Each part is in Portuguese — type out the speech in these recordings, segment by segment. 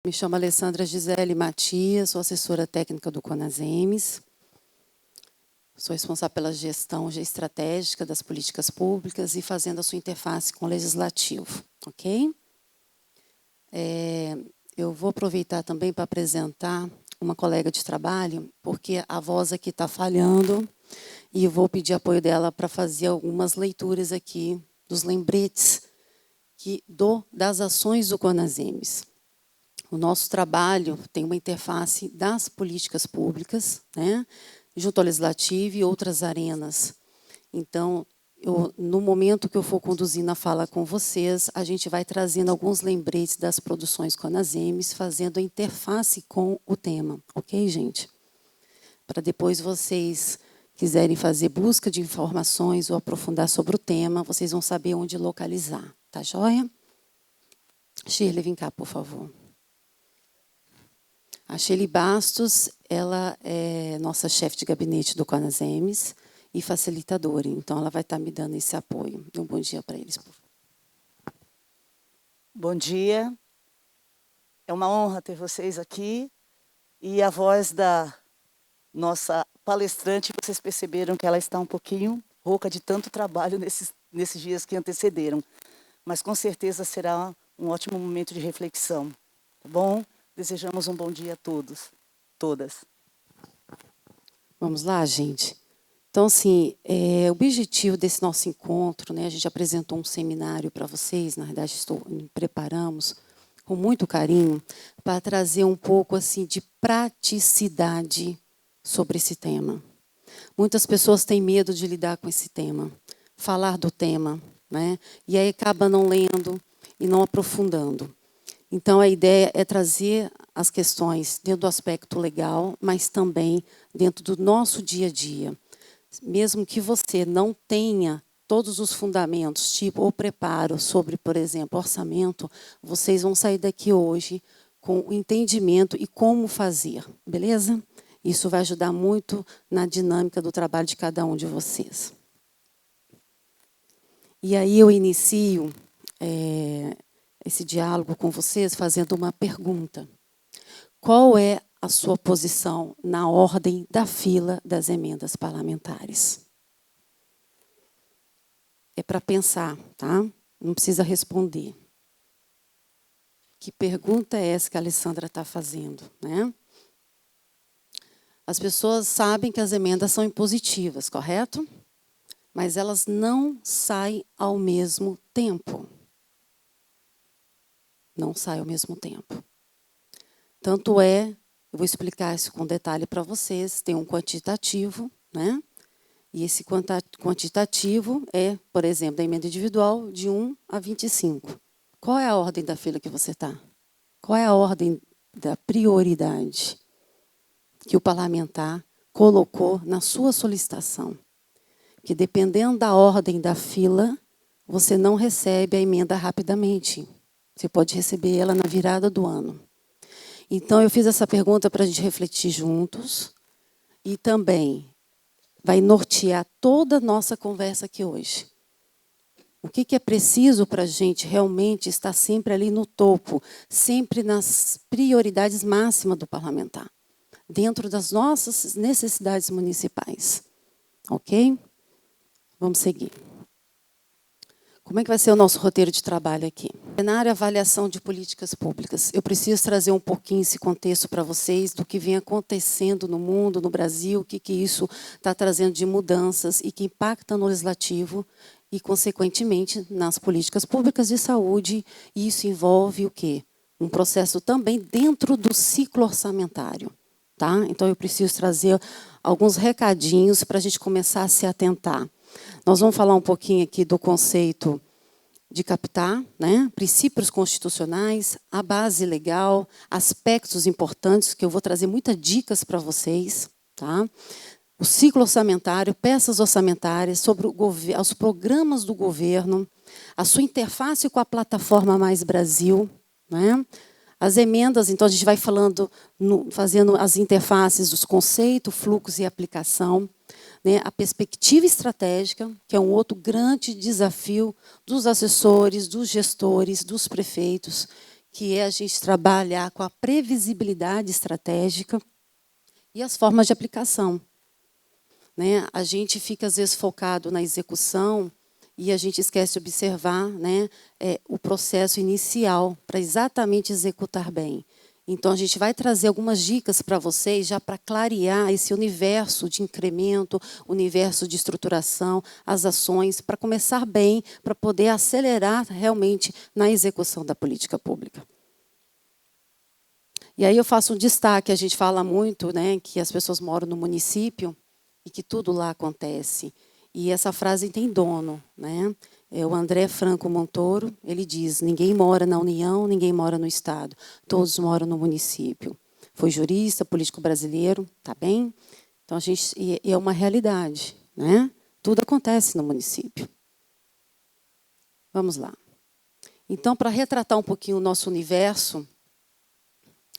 Me chamo Alessandra Gisele Matias, sou assessora técnica do Conasems. Sou responsável pela gestão estratégica das políticas públicas e fazendo a sua interface com o legislativo, ok? Eu vou aproveitar também para apresentar uma colega de trabalho, porque a voz aqui está falhando e eu vou pedir apoio dela para fazer algumas leituras aqui dos lembretes das ações do Conasems. O nosso trabalho tem uma interface das políticas públicas, né, junto ao legislativo e outras arenas. Então, no momento que eu for conduzindo a fala com vocês, a gente vai trazendo alguns lembretes das produções Conasems, fazendo a interface com o tema. Ok, gente? Para depois vocês quiserem fazer busca de informações ou aprofundar sobre o tema, vocês vão saber onde localizar. Tá joia? Shirley, vem cá, por favor. A Shirley Bastos, ela é nossa chefe de gabinete do Conasems e facilitadora. Então, ela vai estar me dando esse apoio. Um bom dia para eles, por favor. Bom dia. É uma honra ter vocês aqui. E a voz da nossa palestrante, vocês perceberam que ela está um pouquinho rouca de tanto trabalho nesses dias que antecederam. Mas, com certeza, será um ótimo momento de reflexão. Tá bom? Desejamos um bom dia a todos, todas. Vamos lá, gente? Então, assim, o objetivo desse nosso encontro, né, a gente apresentou um seminário para vocês, na verdade, preparamos com muito carinho, para trazer um pouco assim, de praticidade sobre esse tema. Muitas pessoas têm medo de lidar com esse tema, falar do tema, né, e aí acaba não lendo e não aprofundando. Então, a ideia é trazer as questões dentro do aspecto legal, mas também dentro do nosso dia a dia. Mesmo que você não tenha todos os fundamentos, tipo o preparo sobre, por exemplo, orçamento, vocês vão sair daqui hoje com o entendimento e como fazer, beleza? Isso vai ajudar muito na dinâmica do trabalho de cada um de vocês. E aí eu inicio esse diálogo com vocês fazendo uma pergunta. Qual é a sua posição na ordem da fila das emendas parlamentares? É para pensar, tá? Não precisa responder. Que pergunta é essa que a Alessandra está fazendo, né? As pessoas sabem que as emendas são impositivas, correto? Mas elas não saem ao mesmo tempo. Não saem ao mesmo tempo. Tanto eu vou explicar isso com detalhe para vocês, tem um quantitativo, né? E esse quantitativo é, por exemplo, da emenda individual de 1 a 25. Qual é a ordem da fila que você está? Qual é a ordem da prioridade que o parlamentar colocou na sua solicitação? Que dependendo da ordem da fila, você não recebe a emenda rapidamente. Você pode receber ela na virada do ano. Então, eu fiz essa pergunta para a gente refletir juntos e também vai nortear toda a nossa conversa aqui hoje. O que é preciso para a gente realmente estar sempre ali no topo, sempre nas prioridades máximas do parlamentar, dentro das nossas necessidades municipais. Ok? Vamos seguir. Como é que vai ser o nosso roteiro de trabalho aqui? Cenário avaliação de políticas públicas. Eu preciso trazer um pouquinho esse contexto para vocês do que vem acontecendo no mundo, no Brasil, o que isso está trazendo de mudanças e que impacta no legislativo e, consequentemente, nas políticas públicas de saúde. E isso envolve o quê? Um processo também dentro do ciclo orçamentário. Tá? Então, eu preciso trazer alguns recadinhos para a gente começar a se atentar. Nós vamos falar um pouquinho aqui do conceito de captar, né? Princípios constitucionais, a base legal, aspectos importantes, que eu vou trazer muitas dicas para vocês. Tá? O ciclo orçamentário, peças orçamentárias, sobre os programas do governo, a sua interface com a plataforma Mais Brasil, né? As emendas, então, a gente vai falando, fazendo as interfaces dos conceitos, fluxos e aplicação. Né, a perspectiva estratégica, que é um outro grande desafio dos assessores, dos gestores, dos prefeitos, que é a gente trabalhar com a previsibilidade estratégica e as formas de aplicação. Né? A gente fica, às vezes, focado na execução e a gente esquece de observar, né, o processo inicial para exatamente executar bem. Então, a gente vai trazer algumas dicas para vocês, já para clarear esse universo de incremento, universo de estruturação, as ações, para começar bem, para poder acelerar realmente na execução da política pública. E aí eu faço um destaque, a gente fala muito, né, que as pessoas moram no município e que tudo lá acontece. E essa frase tem dono, né? O André Franco Montoro, ele diz, ninguém mora na União, ninguém mora no Estado, todos moram no município. Foi jurista, político brasileiro, tá bem? Então, é uma realidade, né? Tudo acontece no município. Vamos lá. Então, para retratar um pouquinho o nosso universo,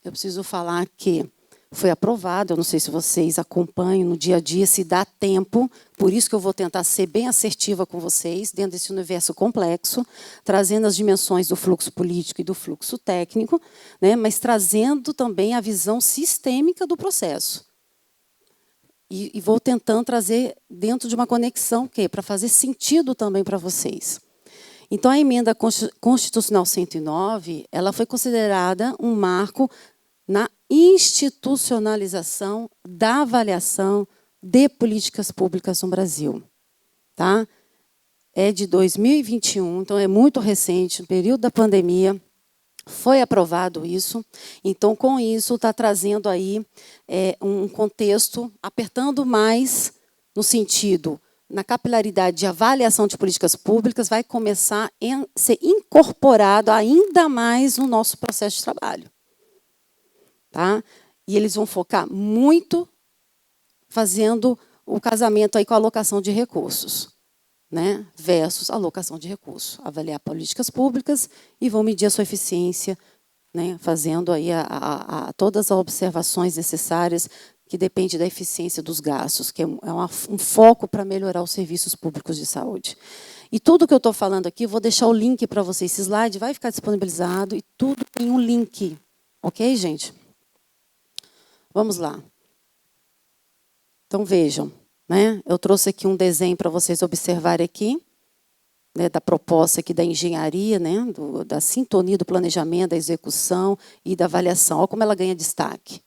eu preciso falar que foi aprovado, eu não sei se vocês acompanham no dia a dia, se dá tempo, por isso que eu vou tentar ser bem assertiva com vocês, dentro desse universo complexo, trazendo as dimensões do fluxo político e do fluxo técnico, né, mas trazendo também a visão sistêmica do processo. E vou tentando trazer dentro de uma conexão, para fazer sentido também para vocês. Então, a emenda constitucional 109, ela foi considerada um marco na institucionalização da avaliação de políticas públicas no Brasil. Tá? É de 2021, então é muito recente, no período da pandemia, foi aprovado isso. Então, com isso, está trazendo aí um contexto, apertando mais no sentido, na capilaridade de avaliação de políticas públicas, vai começar a ser incorporado ainda mais no nosso processo de trabalho. Tá? E eles vão focar muito fazendo o casamento aí com a alocação de recursos, né? Versus alocação de recursos. Avaliar políticas públicas e vão medir a sua eficiência, né? Fazendo aí todas as observações necessárias que depende da eficiência dos gastos, que é um foco para melhorar os serviços públicos de saúde. E tudo que eu estou falando aqui, vou deixar o link para vocês. Esse slide vai ficar disponibilizado e tudo tem um link. Ok, gente? Vamos lá. Então, vejam, né? Eu trouxe aqui um desenho para vocês observarem aqui, né, da proposta aqui da engenharia, né, da sintonia do planejamento, da execução e da avaliação. Olha como ela ganha destaque.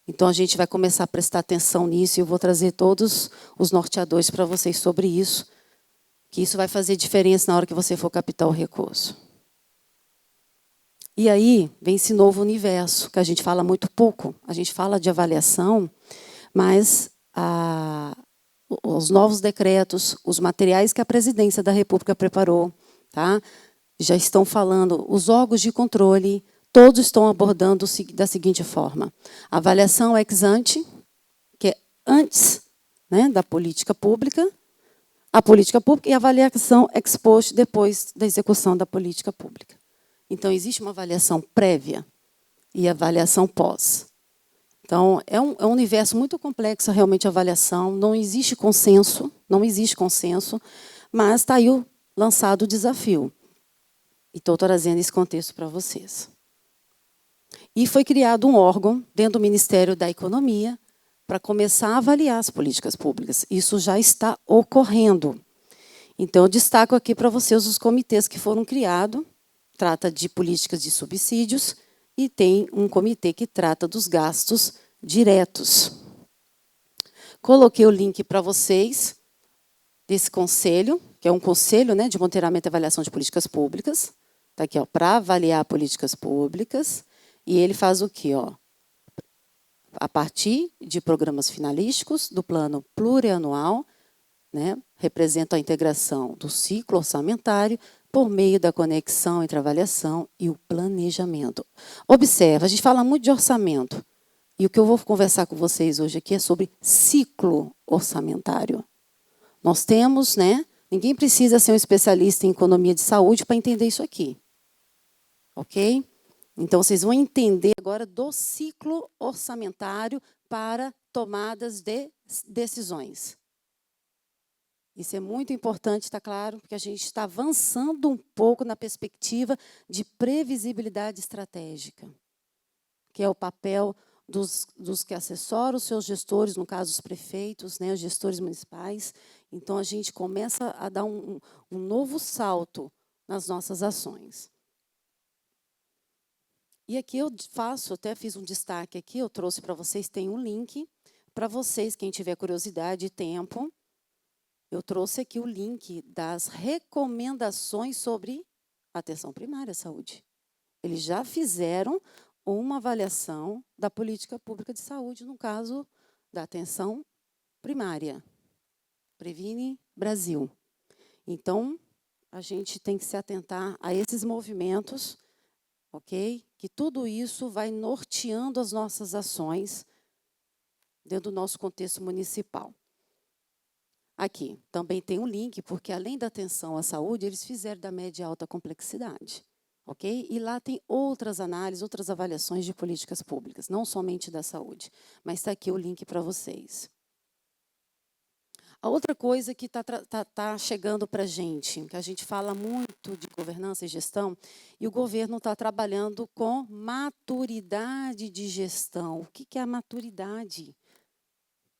Então, a gente vai começar a prestar atenção nisso e eu vou trazer todos os norteadores para vocês sobre isso, que isso vai fazer diferença na hora que você for captar o recurso. E aí vem esse novo universo, que a gente fala muito pouco. A gente fala de avaliação, mas os novos decretos, os materiais que a Presidência da República preparou, tá? Já estão falando, os órgãos de controle, todos estão abordando da seguinte forma. A avaliação ex ante, que é antes, né, da política pública, a política pública, e a avaliação ex post, depois da execução da política pública. Então, existe uma avaliação prévia e avaliação pós. Então, é um universo muito complexo, realmente, a avaliação. Não existe consenso, mas está aí lançado o desafio. E estou trazendo esse contexto para vocês. E foi criado um órgão dentro do Ministério da Economia para começar a avaliar as políticas públicas. Isso já está ocorrendo. Então, eu destaco aqui para vocês os comitês que foram criados. Trata de políticas de subsídios e tem um comitê que trata dos gastos diretos. Coloquei o link para vocês desse conselho, que é um conselho, né, de monitoramento e avaliação de políticas públicas. Está aqui, para avaliar políticas públicas. E ele faz o quê? A partir de programas finalísticos, do plano plurianual, né, representa a integração do ciclo orçamentário por meio da conexão entre a avaliação e o planejamento. Observa, a gente fala muito de orçamento, e o que eu vou conversar com vocês hoje aqui é sobre ciclo orçamentário. Nós temos, né, ninguém precisa ser um especialista em economia de saúde para entender isso aqui. Ok? Então, vocês vão entender agora do ciclo orçamentário para tomadas de decisões. Isso é muito importante, está claro, porque a gente está avançando um pouco na perspectiva de previsibilidade estratégica, que é o papel dos que assessoram os seus gestores, no caso, os prefeitos, né, os gestores municipais. Então, a gente começa a dar um novo salto nas nossas ações. E aqui eu faço, até fiz um destaque aqui, eu trouxe para vocês, tem um link, para vocês, quem tiver curiosidade e tempo, eu trouxe aqui o link das recomendações sobre atenção primária à saúde. Eles já fizeram uma avaliação da política pública de saúde, no caso da atenção primária. Previne Brasil. Então, a gente tem que se atentar a esses movimentos, ok? Que tudo isso vai norteando as nossas ações dentro do nosso contexto municipal. Aqui também tem um link, porque além da atenção à saúde, eles fizeram da média e alta complexidade. Ok? E lá tem outras análises, outras avaliações de políticas públicas, não somente da saúde. Mas está aqui o link para vocês. A outra coisa que tá chegando para a gente, que a gente fala muito de governança e gestão, e o governo está trabalhando com maturidade de gestão. O que é a maturidade?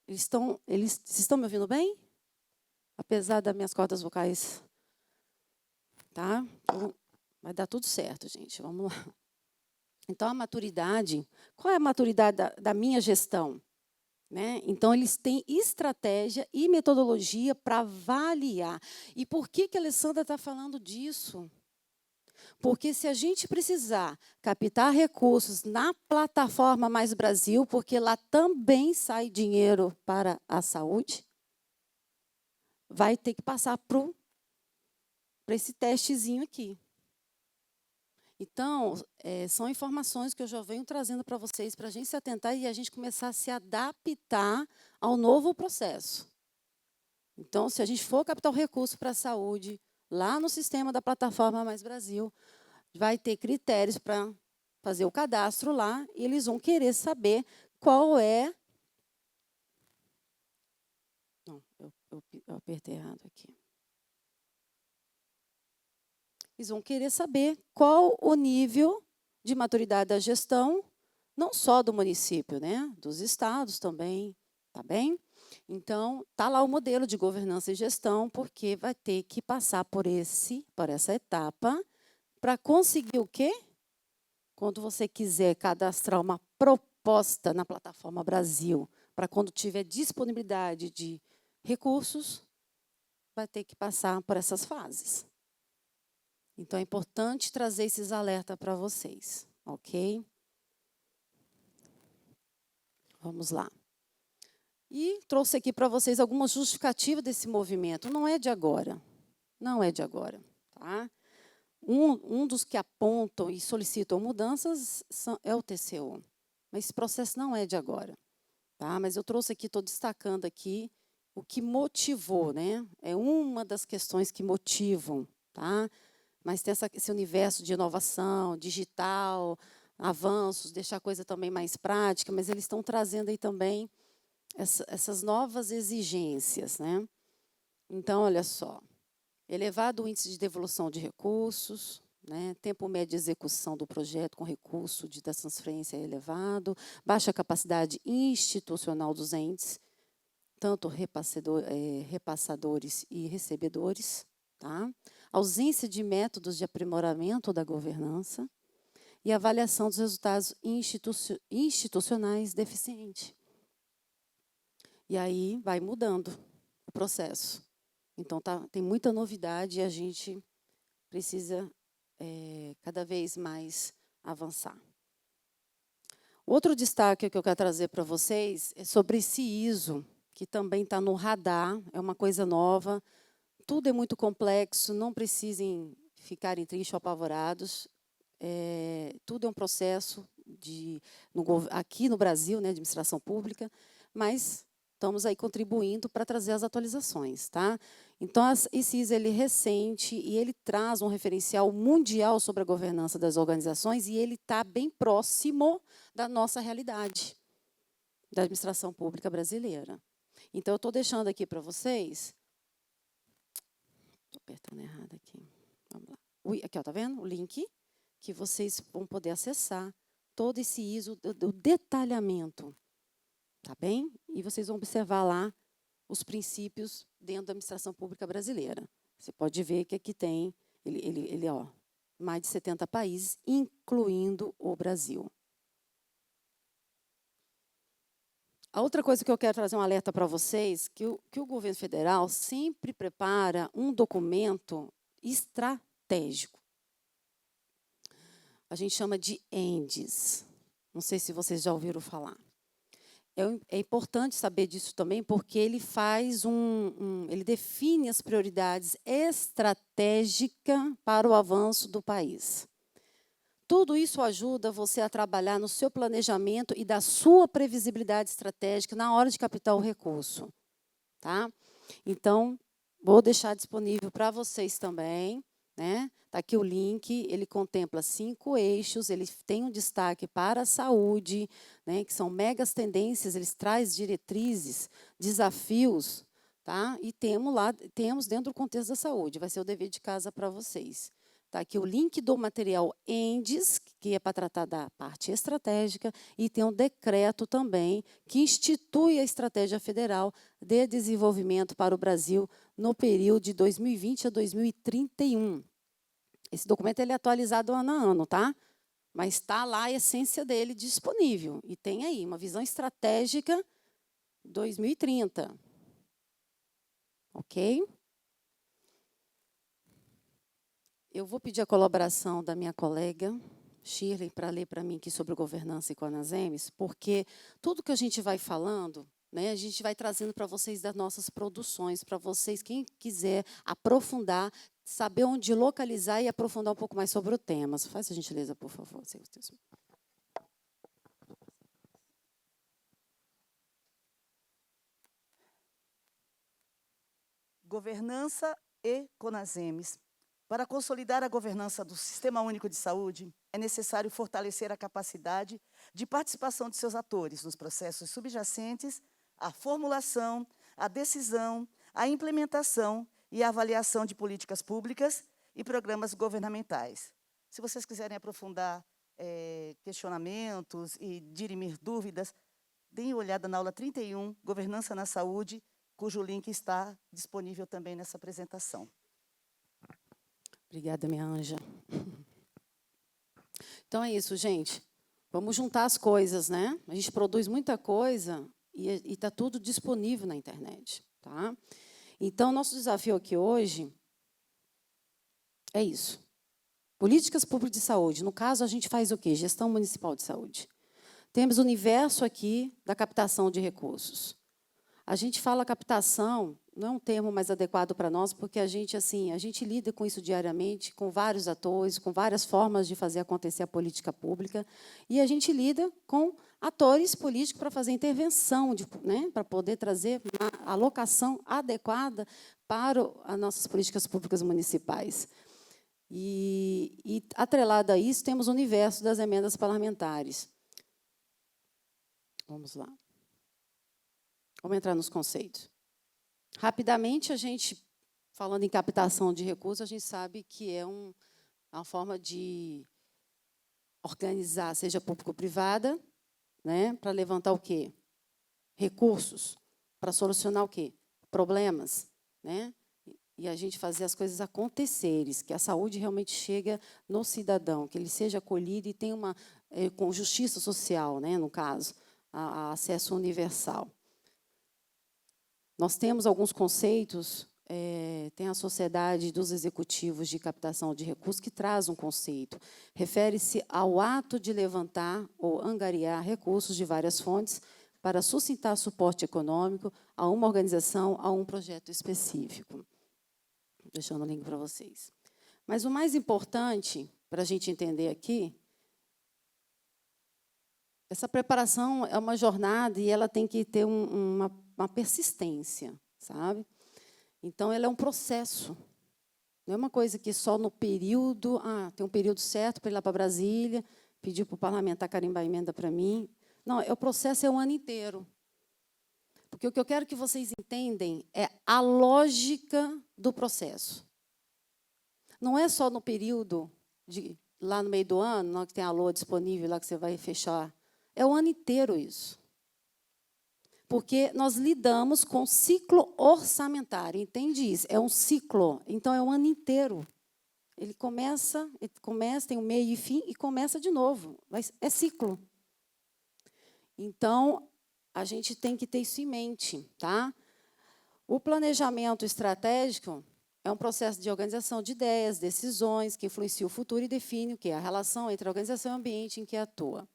Vocês estão me ouvindo bem? Apesar das minhas cordas vocais, tá? Então, vai dar tudo certo, gente. Vamos lá. Então, a maturidade, qual é a maturidade da minha gestão? Né? Então, eles têm estratégia e metodologia para avaliar. E por que a Alessandra está falando disso? Porque se a gente precisar captar recursos na plataforma Mais Brasil, porque lá também sai dinheiro para a saúde, vai ter que passar para esse testezinho aqui. Então, são informações que eu já venho trazendo para vocês, para a gente se atentar e a gente começar a se adaptar ao novo processo. Então, se a gente for captar o recurso para a saúde, lá no sistema da plataforma Mais Brasil, vai ter critérios para fazer o cadastro lá e eles vão querer saber qual é... Não, eu apertei errado aqui. Eles vão querer saber qual o nível de maturidade da gestão, não só do município, né? Dos estados também, tá bem? Então, está lá o modelo de governança e gestão, porque vai ter que passar por essa etapa para conseguir o quê? Quando você quiser cadastrar uma proposta na plataforma Brasil, para quando tiver disponibilidade de recursos, vai ter que passar por essas fases. Então, é importante trazer esses alertas para vocês, ok? Vamos lá. E trouxe aqui para vocês alguma justificativa desse movimento. Não é de agora. Não é de agora. Tá? Um dos que apontam e solicitam mudanças é o TCU. Mas esse processo não é de agora. Tá? Mas eu trouxe aqui, estou destacando aqui o que motivou. Né? É uma das questões que motivam. Tá? Mas tem esse universo de inovação, digital, avanços, deixar a coisa também mais prática, mas eles estão trazendo aí também essas novas exigências. Né? Então, olha só, elevado índice de devolução de recursos, né? Tempo médio de execução do projeto com recurso da transferência elevado, baixa capacidade institucional dos entes, tanto repassadores e recebedores, tá? Ausência de métodos de aprimoramento da governança e avaliação dos resultados institucionais deficiente. E aí vai mudando o processo. Então, tem muita novidade e a gente precisa cada vez mais avançar. Outro destaque que eu quero trazer para vocês é sobre esse ISO, que também está no radar, é uma coisa nova. Tudo é muito complexo, não precisem ficarem tristes ou apavorados. Tudo é um processo aqui no Brasil, né, de administração pública, mas estamos aí contribuindo para trazer as atualizações. Tá? Então, esse ISO ele é recente e ele traz um referencial mundial sobre a governança das organizações e ele está bem próximo da nossa realidade, da administração pública brasileira. Então, eu estou deixando aqui para vocês apertando errado aqui. Vamos lá. Aqui, ó, tá vendo? O link que vocês vão poder acessar todo esse ISO do detalhamento, tá bem? E vocês vão observar lá os princípios dentro da administração pública brasileira. Você pode ver que aqui tem, ó, mais de 70 países, incluindo o Brasil. A outra coisa que eu quero trazer um alerta para vocês, que o governo federal sempre prepara um documento estratégico. A gente chama de ENDES. Não sei se vocês já ouviram falar. É importante saber disso também, porque ele faz ele define as prioridades estratégicas para o avanço do país. Tudo isso ajuda você a trabalhar no seu planejamento e da sua previsibilidade estratégica na hora de captar o recurso. Tá? Então, vou deixar disponível para vocês também. Está aqui o link, ele contempla 5 eixos, ele tem um destaque para a saúde, que são megas tendências, ele traz diretrizes, desafios, tá? E temos dentro do contexto da saúde, vai ser o dever de casa para vocês. Está aqui o link do material ENDES, que é para tratar da parte estratégica, e tem um decreto também que institui a Estratégia Federal de Desenvolvimento para o Brasil no período de 2020 a 2031. Esse documento ele é atualizado ano a ano, tá? Mas está lá a essência dele disponível. E tem aí uma visão estratégica 2030. Ok? Eu vou pedir a colaboração da minha colega, Shirley, para ler para mim aqui sobre governança e Conasems, porque tudo que a gente vai falando, a gente vai trazendo para vocês das nossas produções, para vocês, quem quiser aprofundar, saber onde localizar e aprofundar um pouco mais sobre o tema. Faz a gentileza, por favor. Governança e Conasems. Para consolidar a governança do Sistema Único de Saúde, é necessário fortalecer a capacidade de participação de seus atores nos processos subjacentes à formulação, à decisão, à implementação e à avaliação de políticas públicas e programas governamentais. Se vocês quiserem aprofundar questionamentos e dirimir dúvidas, deem uma olhada na aula 31, Governança na Saúde, cujo link está disponível também nessa apresentação. Obrigada, minha anja. Então, é isso, gente. Vamos juntar as coisas, né? A gente produz muita coisa e está tudo disponível na internet. Tá? Então, nosso desafio aqui hoje é isso. Políticas públicas de saúde. No caso, a gente faz o quê? Gestão municipal de saúde. Temos o universo aqui da captação de recursos. A gente fala captação, não é um termo mais adequado para nós, porque a gente lida com isso diariamente, com vários atores, com várias formas de fazer acontecer a política pública, e a gente lida com atores políticos para fazer intervenção, para poder trazer a alocação adequada para as nossas políticas públicas municipais. E atrelado a isso, temos o universo das emendas parlamentares. Vamos lá. Vamos entrar nos conceitos. Rapidamente, a gente, falando em captação de recursos, a gente sabe que é uma forma de organizar, seja público-privada, para levantar o quê? Recursos. Para solucionar o quê? Problemas. E a gente fazer as coisas acontecerem, que a saúde realmente chega no cidadão, que ele seja acolhido e tenha com justiça social, no caso, a acesso universal. Nós temos alguns conceitos, tem a Sociedade dos Executivos de Captação de Recursos, que traz um conceito. Refere-se ao ato de levantar ou angariar recursos de várias fontes para sustentar suporte econômico a uma organização, a um projeto específico. Deixando o link para vocês. Mas o mais importante, para a gente entender aqui, essa preparação é uma jornada e ela tem que ter uma persistência, sabe? Então, ela é um processo. Não é uma coisa que só no período, tem um período certo para ir lá para Brasília, pedir para o parlamentar carimbar a emenda para mim. Não, o processo é o ano inteiro. Porque o que eu quero que vocês entendem é a lógica do processo. Não é só no período, lá no meio do ano, na hora que tem a LOA disponível, lá que você vai fechar. É o ano inteiro isso. Porque nós lidamos com ciclo orçamentário, entende isso? É um ciclo, então é o ano inteiro. Ele começa, tem um meio e fim e começa de novo. É ciclo. Então, a gente tem que ter isso em mente, tá? O planejamento estratégico é um processo de organização de ideias, decisões, que influencia o futuro e define o que é a relação entre a organização e o ambiente em que atua.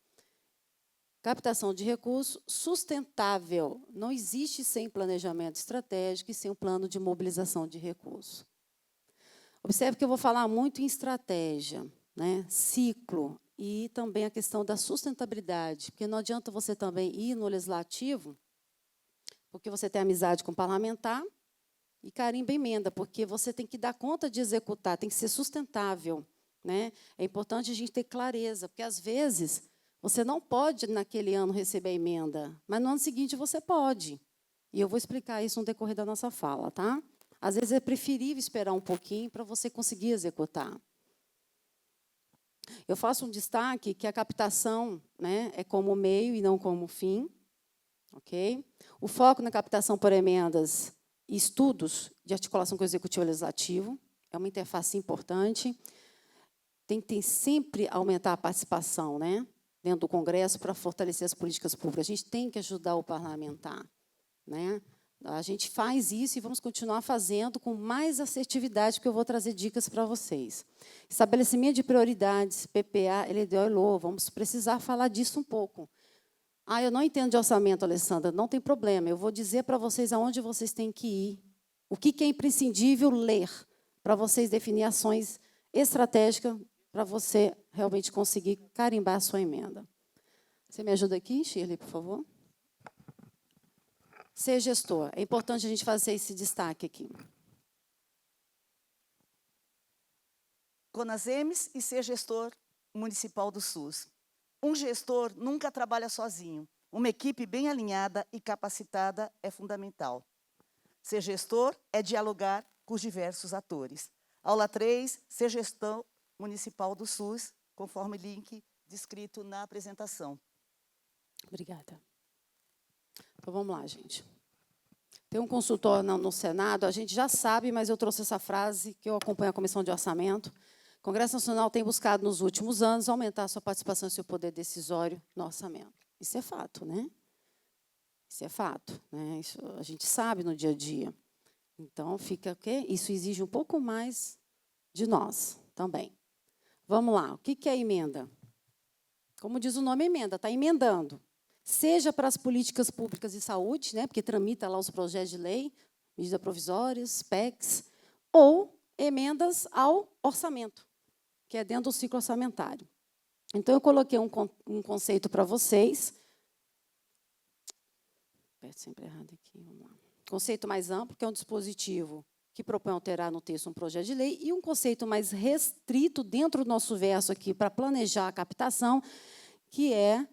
Captação de recursos sustentável. Não existe sem planejamento estratégico e sem um plano de mobilização de recursos. Observe que eu vou falar muito em estratégia, né? Ciclo e também a questão da sustentabilidade, porque não adianta você também ir no legislativo, porque você tem amizade com o parlamentar e carimba emenda, porque você tem que dar conta de executar, tem que ser sustentável, né? É importante a gente ter clareza, porque às vezes você não pode, naquele ano, receber a emenda, mas no ano seguinte você pode. E eu vou explicar isso no decorrer da nossa fala, tá? Às vezes é preferível esperar um pouquinho para você conseguir executar. Eu faço um destaque que a captação, né, é como meio e não como fim. Okay? O foco na captação por emendas e estudos de articulação com o Executivo e o Legislativo é uma interface importante. Tem que sempre aumentar a participação, né, dentro do Congresso para fortalecer as políticas públicas. A gente tem que ajudar o parlamentar, né? A gente faz isso e vamos continuar fazendo com mais assertividade, porque eu vou trazer dicas para vocês. Estabelecimento de prioridades, PPA, LDO e LOA, vamos precisar falar disso um pouco. Eu não entendo de orçamento, Alessandra, não tem problema, eu vou dizer para vocês aonde vocês têm que ir, o que é imprescindível ler, para vocês definir ações estratégicas para você realmente conseguir carimbar a sua emenda. Você me ajuda aqui, Shirley, por favor? Ser gestor. É importante a gente fazer esse destaque aqui. CONASEMES e ser gestor municipal do SUS. Um gestor nunca trabalha sozinho. Uma equipe bem alinhada e capacitada é fundamental. Ser gestor é dialogar com os diversos atores. Aula 3, ser gestor municipal do SUS, conforme link descrito na apresentação. Obrigada. Então, vamos lá, gente. Tem um consultor no Senado, a gente já sabe, mas eu trouxe essa frase que eu acompanho a Comissão de Orçamento. O Congresso Nacional tem buscado, nos últimos anos, aumentar a sua participação e seu poder decisório no orçamento. Isso é fato, né? Isso é fato, né? Isso a gente sabe no dia a dia. Então, fica o quê? Isso exige um pouco mais de nós também. Vamos lá. O que é emenda? Como diz o nome, emenda, está emendando. Seja para as políticas públicas de saúde, né, porque tramita lá os projetos de lei, medidas provisórias, PECs, ou emendas ao orçamento, que é dentro do ciclo orçamentário. Então, eu coloquei um conceito para vocês. Aperto sempre errado aqui, vamos lá. Conceito mais amplo, que é um dispositivo que propõe alterar no texto um projeto de lei, e um conceito mais restrito dentro do nosso verso aqui para planejar a captação, que é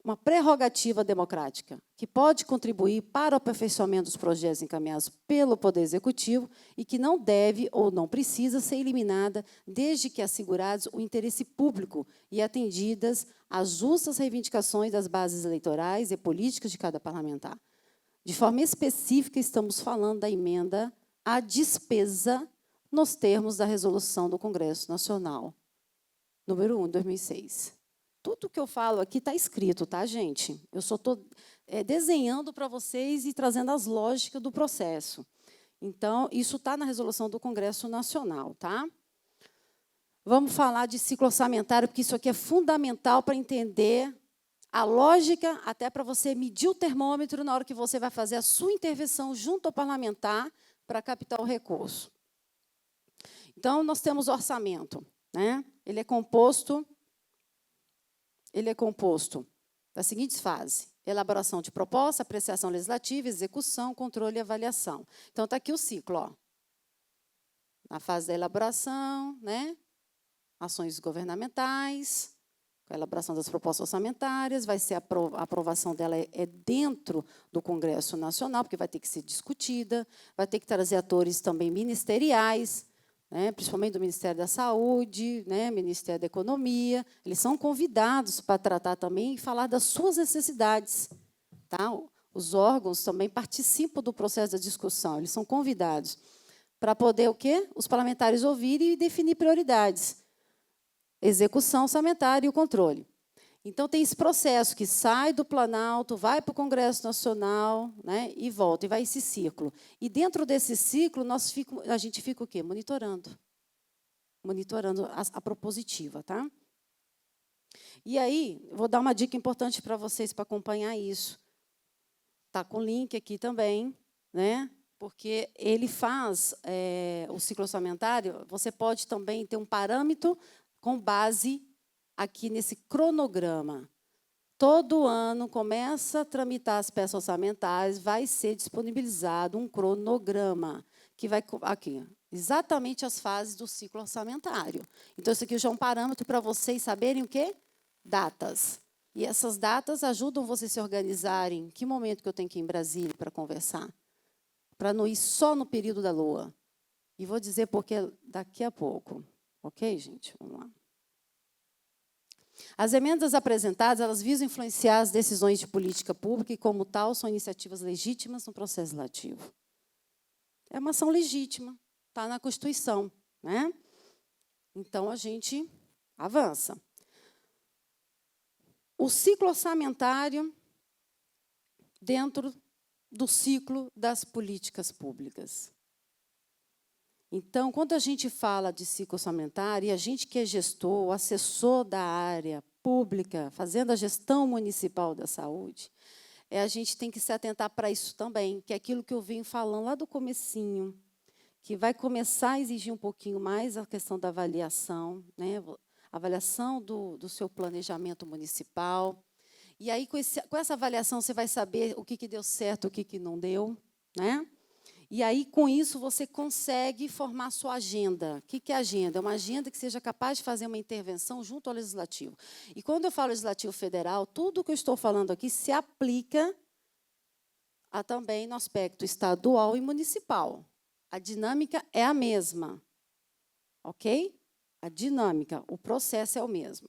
uma prerrogativa democrática, que pode contribuir para o aperfeiçoamento dos projetos encaminhados pelo Poder Executivo e que não deve ou não precisa ser eliminada desde que assegurados o interesse público e atendidas as justas reivindicações das bases eleitorais e políticas de cada parlamentar. De forma específica, estamos falando da emenda à despesa nos termos da resolução do Congresso Nacional, número 1, de 2006. Tudo que eu falo aqui está escrito, tá, gente? Eu só estou desenhando para vocês e trazendo as lógicas do processo. Então, isso está na resolução do Congresso Nacional, tá? Vamos falar de ciclo orçamentário, porque isso aqui é fundamental para entender a lógica, até para você medir o termômetro na hora que você vai fazer a sua intervenção junto ao parlamentar para captar o recurso. Então, nós temos o orçamento, né? Ele é composto das seguintes fases: elaboração de proposta, apreciação legislativa, execução, controle e avaliação. Então, está aqui o ciclo. Ó. Na fase da elaboração, né? Ações governamentais, a elaboração das propostas orçamentárias, vai ser a aprovação dela é dentro do Congresso Nacional, porque vai ter que ser discutida, vai ter que trazer atores também ministeriais, né, principalmente do Ministério da Saúde, né, Ministério da Economia, eles são convidados para tratar também e falar das suas necessidades. Tá? Os órgãos também participam do processo da discussão, eles são convidados para poder o quê? Os parlamentares ouvirem e definir prioridades. Execução orçamentária e o controle. Então, tem esse processo que sai do Planalto, vai para o Congresso Nacional, né, e volta, e vai esse ciclo. E, dentro desse ciclo, a gente fica o quê? Monitorando. Monitorando a propositiva. Tá? E aí, vou dar uma dica importante para vocês para acompanhar isso. Está com o link aqui também, né? Porque ele faz o ciclo orçamentário, você pode também ter um parâmetro com base aqui nesse cronograma. Todo ano começa a tramitar as peças orçamentárias, vai ser disponibilizado um cronograma, que vai aqui, exatamente as fases do ciclo orçamentário. Então, isso aqui já é um parâmetro para vocês saberem o quê? Datas. E essas datas ajudam vocês a se organizarem. Que momento que eu tenho que ir em Brasília para conversar? Para não ir só no período da lua. E vou dizer porque daqui a pouco. Ok, gente? Vamos lá. As emendas apresentadas, elas visam influenciar as decisões de política pública e, como tal, são iniciativas legítimas no processo legislativo. É uma ação legítima, está na Constituição, né? Então, a gente avança. O ciclo orçamentário dentro do ciclo das políticas públicas. Então, quando a gente fala de ciclo orçamentário, e a gente que é gestor, assessor da área pública, fazendo a gestão municipal da saúde, a gente tem que se atentar para isso também, que é aquilo que eu venho falando lá do comecinho, que vai começar a exigir um pouquinho mais a questão da avaliação, né? Avaliação do seu planejamento municipal. E aí, com essa avaliação, você vai saber o que deu certo, o que não deu, né? E aí, com isso, você consegue formar a sua agenda. O que é agenda? É uma agenda que seja capaz de fazer uma intervenção junto ao Legislativo. E quando eu falo Legislativo Federal, tudo o que eu estou falando aqui se aplica também no aspecto estadual e municipal. A dinâmica é a mesma. Ok? A dinâmica, o processo é o mesmo.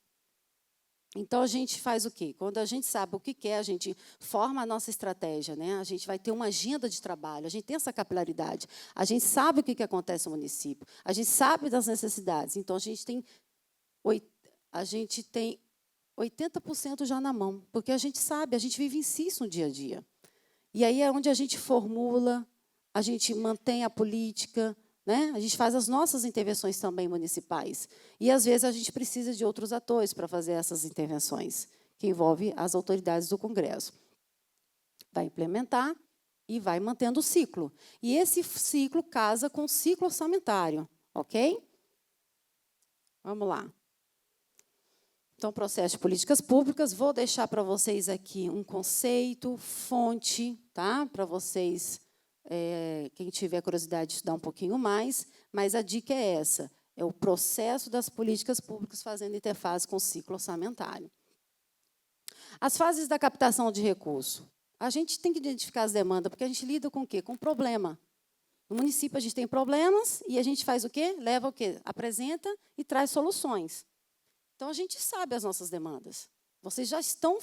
Então, a gente faz o quê? Quando a gente sabe o que quer, a gente forma a nossa estratégia, né? A gente vai ter uma agenda de trabalho, a gente tem essa capilaridade, a gente sabe o que acontece no município, a gente sabe das necessidades. Então, a gente tem 80% já na mão, porque a gente sabe, a gente vive isso no dia a dia. E aí é onde a gente formula, a gente mantém a política, né? A gente faz as nossas intervenções também municipais. E, às vezes, a gente precisa de outros atores para fazer essas intervenções, que envolve as autoridades do Congresso. Vai implementar e vai mantendo o ciclo. E esse ciclo casa com o ciclo orçamentário. Ok? Vamos lá. Então, processo de políticas públicas. Vou deixar para vocês aqui um conceito, fonte, tá? Para vocês... quem tiver curiosidade de estudar um pouquinho mais, mas a dica é essa, é o processo das políticas públicas fazendo interface com o ciclo orçamentário. As fases da captação de recurso. A gente tem que identificar as demandas, porque a gente lida com o quê? Com problema. No município, a gente tem problemas e a gente faz o quê? Leva o quê? Apresenta e traz soluções. Então, a gente sabe as nossas demandas. Vocês já estão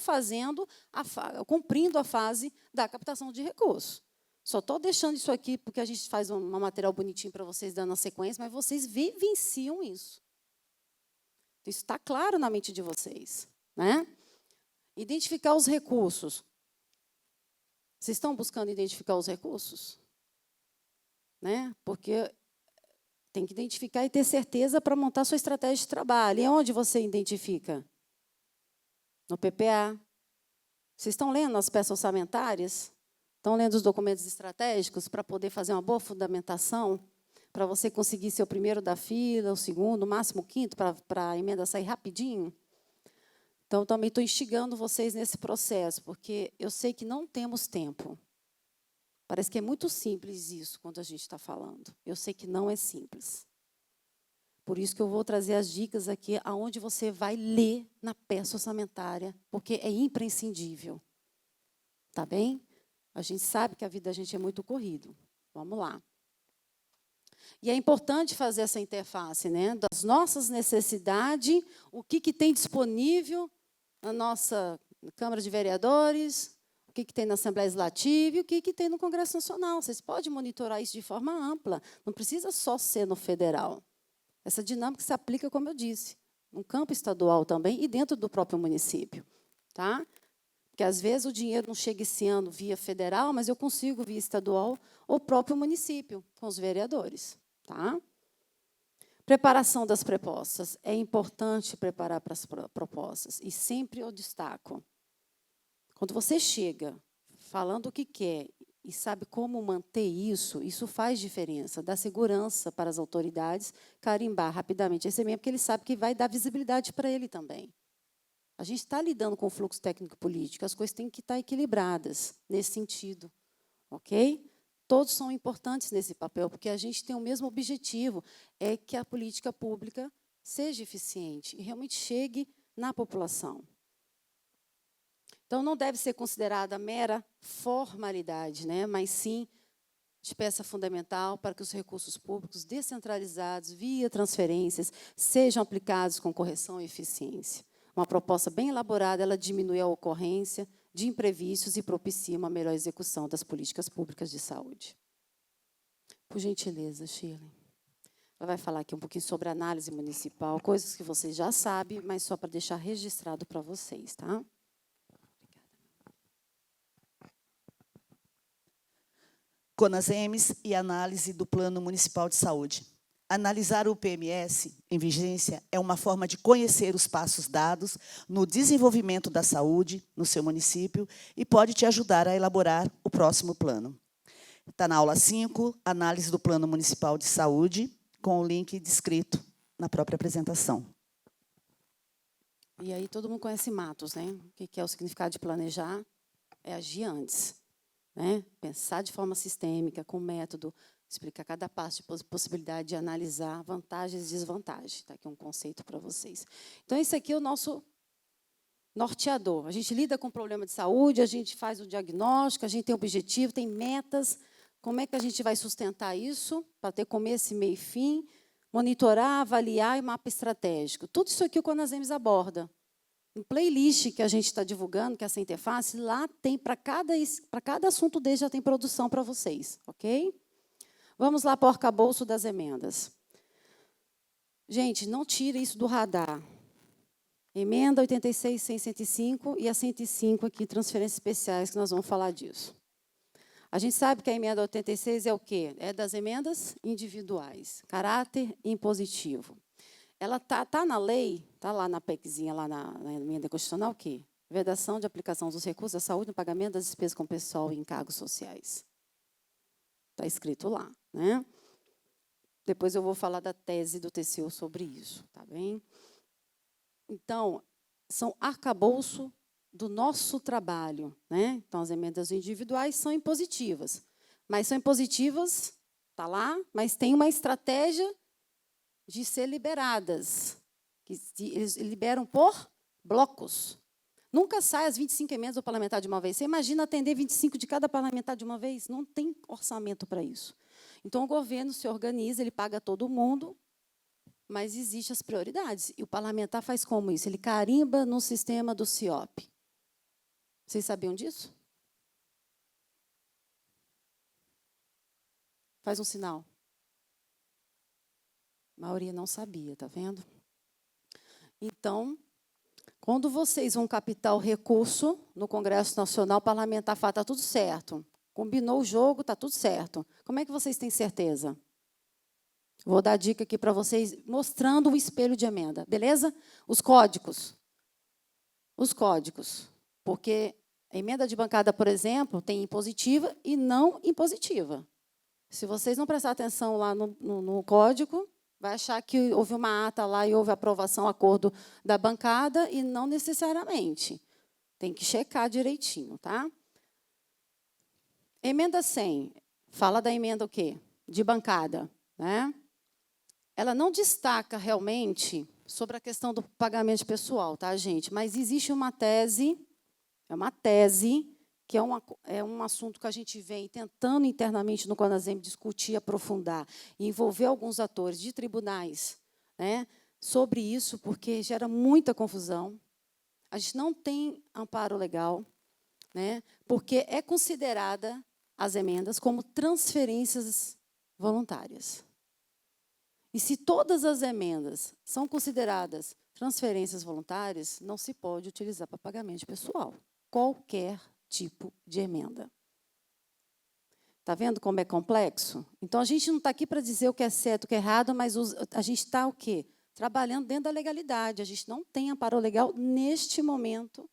cumprindo a fase da captação de recursos. Só estou deixando isso aqui porque a gente faz um material bonitinho para vocês, dando a sequência, mas vocês vivenciam isso. Isso está claro na mente de vocês. Né? Identificar os recursos. Vocês estão buscando identificar os recursos? Né? Porque tem que identificar e ter certeza para montar sua estratégia de trabalho. E onde você identifica? No PPA. Vocês estão lendo as peças orçamentárias? Estão lendo os documentos estratégicos para poder fazer uma boa fundamentação, para você conseguir ser o primeiro da fila, o segundo, o máximo o quinto, para a emenda sair rapidinho? Então, também estou instigando vocês nesse processo, porque eu sei que não temos tempo. Parece que é muito simples isso, quando a gente está falando. Eu sei que não é simples. Por isso que eu vou trazer as dicas aqui, aonde você vai ler na peça orçamentária, porque é imprescindível. Tá bem? A gente sabe que a vida da gente é muito corrido. Vamos lá. E é importante fazer essa interface, né, das nossas necessidades, o que tem disponível na nossa Câmara de Vereadores, o que tem na Assembleia Legislativa e o que tem no Congresso Nacional. Vocês podem monitorar isso de forma ampla, não precisa só ser no federal. Essa dinâmica se aplica, como eu disse, no campo estadual também e dentro do próprio município. Tá? Porque, às vezes, o dinheiro não chega esse ano via federal, mas eu consigo via estadual ou próprio município, com os vereadores. Tá? Preparação das propostas. É importante preparar para as propostas. E sempre eu destaco. Quando você chega falando o que quer e sabe como manter isso, isso faz diferença. Dá segurança para as autoridades carimbar rapidamente esse e-mail, porque ele sabe que vai dar visibilidade para ele também. A gente está lidando com o fluxo técnico-político, as coisas têm que estar equilibradas nesse sentido. Ok? Todos são importantes nesse papel, porque a gente tem o mesmo objetivo, é que a política pública seja eficiente e realmente chegue na população. Então, não deve ser considerada mera formalidade, né? Mas sim de peça fundamental para que os recursos públicos descentralizados, via transferências, sejam aplicados com correção e eficiência. Uma proposta bem elaborada, ela diminui a ocorrência de imprevistos e propicia uma melhor execução das políticas públicas de saúde. Por gentileza, Shirley. Ela vai falar aqui um pouquinho sobre análise municipal, coisas que vocês já sabem, mas só para deixar registrado para vocês, tá? CONASEMES e análise do Plano Municipal de Saúde. Analisar o PMS em vigência é uma forma de conhecer os passos dados no desenvolvimento da saúde no seu município e pode te ajudar a elaborar o próximo plano. Está na aula 5, análise do Plano Municipal de Saúde, com o link descrito na própria apresentação. E aí todo mundo conhece Matos, né? O que é o significado de planejar? É agir antes. Né? Pensar de forma sistêmica, com método, explicar cada passo de possibilidade de analisar vantagens e desvantagens. Está aqui um conceito para vocês. Então, esse aqui é o nosso norteador. A gente lida com problema de saúde, a gente faz o diagnóstico, a gente tem objetivo, tem metas. Como é que a gente vai sustentar isso para ter começo, meio e fim? Monitorar, avaliar e mapa estratégico. Tudo isso aqui o CONASEMES aborda. No playlist que a gente está divulgando, que é essa interface, lá tem, para cada assunto dele, já tem produção para vocês, ok? Vamos lá para o arcabouço das emendas. Gente, não tire isso do radar. Emenda 86, 105 e a 105 aqui, transferências especiais, que nós vamos falar disso. A gente sabe que a emenda 86 é o quê? É das emendas individuais, caráter impositivo. Ela está na lei, está lá na PECzinha, lá na emenda constitucional, o quê? Vedação de aplicação dos recursos da saúde no pagamento das despesas com pessoal e encargos sociais. Está escrito lá, né? Depois eu vou falar da tese do TCU sobre isso, tá bem? Então, são arcabouço do nosso trabalho, né? Então, as emendas individuais são impositivas, mas são impositivas, está lá, mas tem uma estratégia de ser liberadas, que eles liberam por blocos. Nunca sai as 25 emendas do parlamentar de uma vez. Você imagina atender 25 de cada parlamentar de uma vez? Não tem orçamento para isso. Então, o governo se organiza, ele paga todo mundo, mas existem as prioridades. E o parlamentar faz como isso? Ele carimba no sistema do CIOP. Vocês sabiam disso? Faz um sinal. A maioria não sabia, está vendo? Então, quando vocês vão captar o recurso no Congresso Nacional, o parlamentar fala, está tudo certo. Combinou o jogo, está tudo certo. Como é que vocês têm certeza? Vou dar dica aqui para vocês, mostrando o espelho de emenda, beleza? Os códigos. Os códigos. Porque a emenda de bancada, por exemplo, tem impositiva e não impositiva. Se vocês não prestarem atenção lá no código, vai achar que houve uma ata lá e houve aprovação, acordo da bancada, e não necessariamente. Tem que checar direitinho, tá? Emenda 100, fala da emenda o quê? De bancada, né? Ela não destaca realmente sobre a questão do pagamento pessoal, tá, gente? Mas existe uma tese, é uma tese que é um assunto que a gente vem tentando internamente no CONASEM discutir, aprofundar, e envolver alguns atores de tribunais, né, sobre isso, porque gera muita confusão. A gente não tem amparo legal, né, porque é considerada as emendas como transferências voluntárias. E se todas as emendas são consideradas transferências voluntárias, não se pode utilizar para pagamento pessoal. Qualquer tipo de emenda. Está vendo como é complexo? Então, a gente não está aqui para dizer o que é certo, o que é errado, mas a gente está o quê? Trabalhando dentro da legalidade. A gente não tem amparo legal neste momento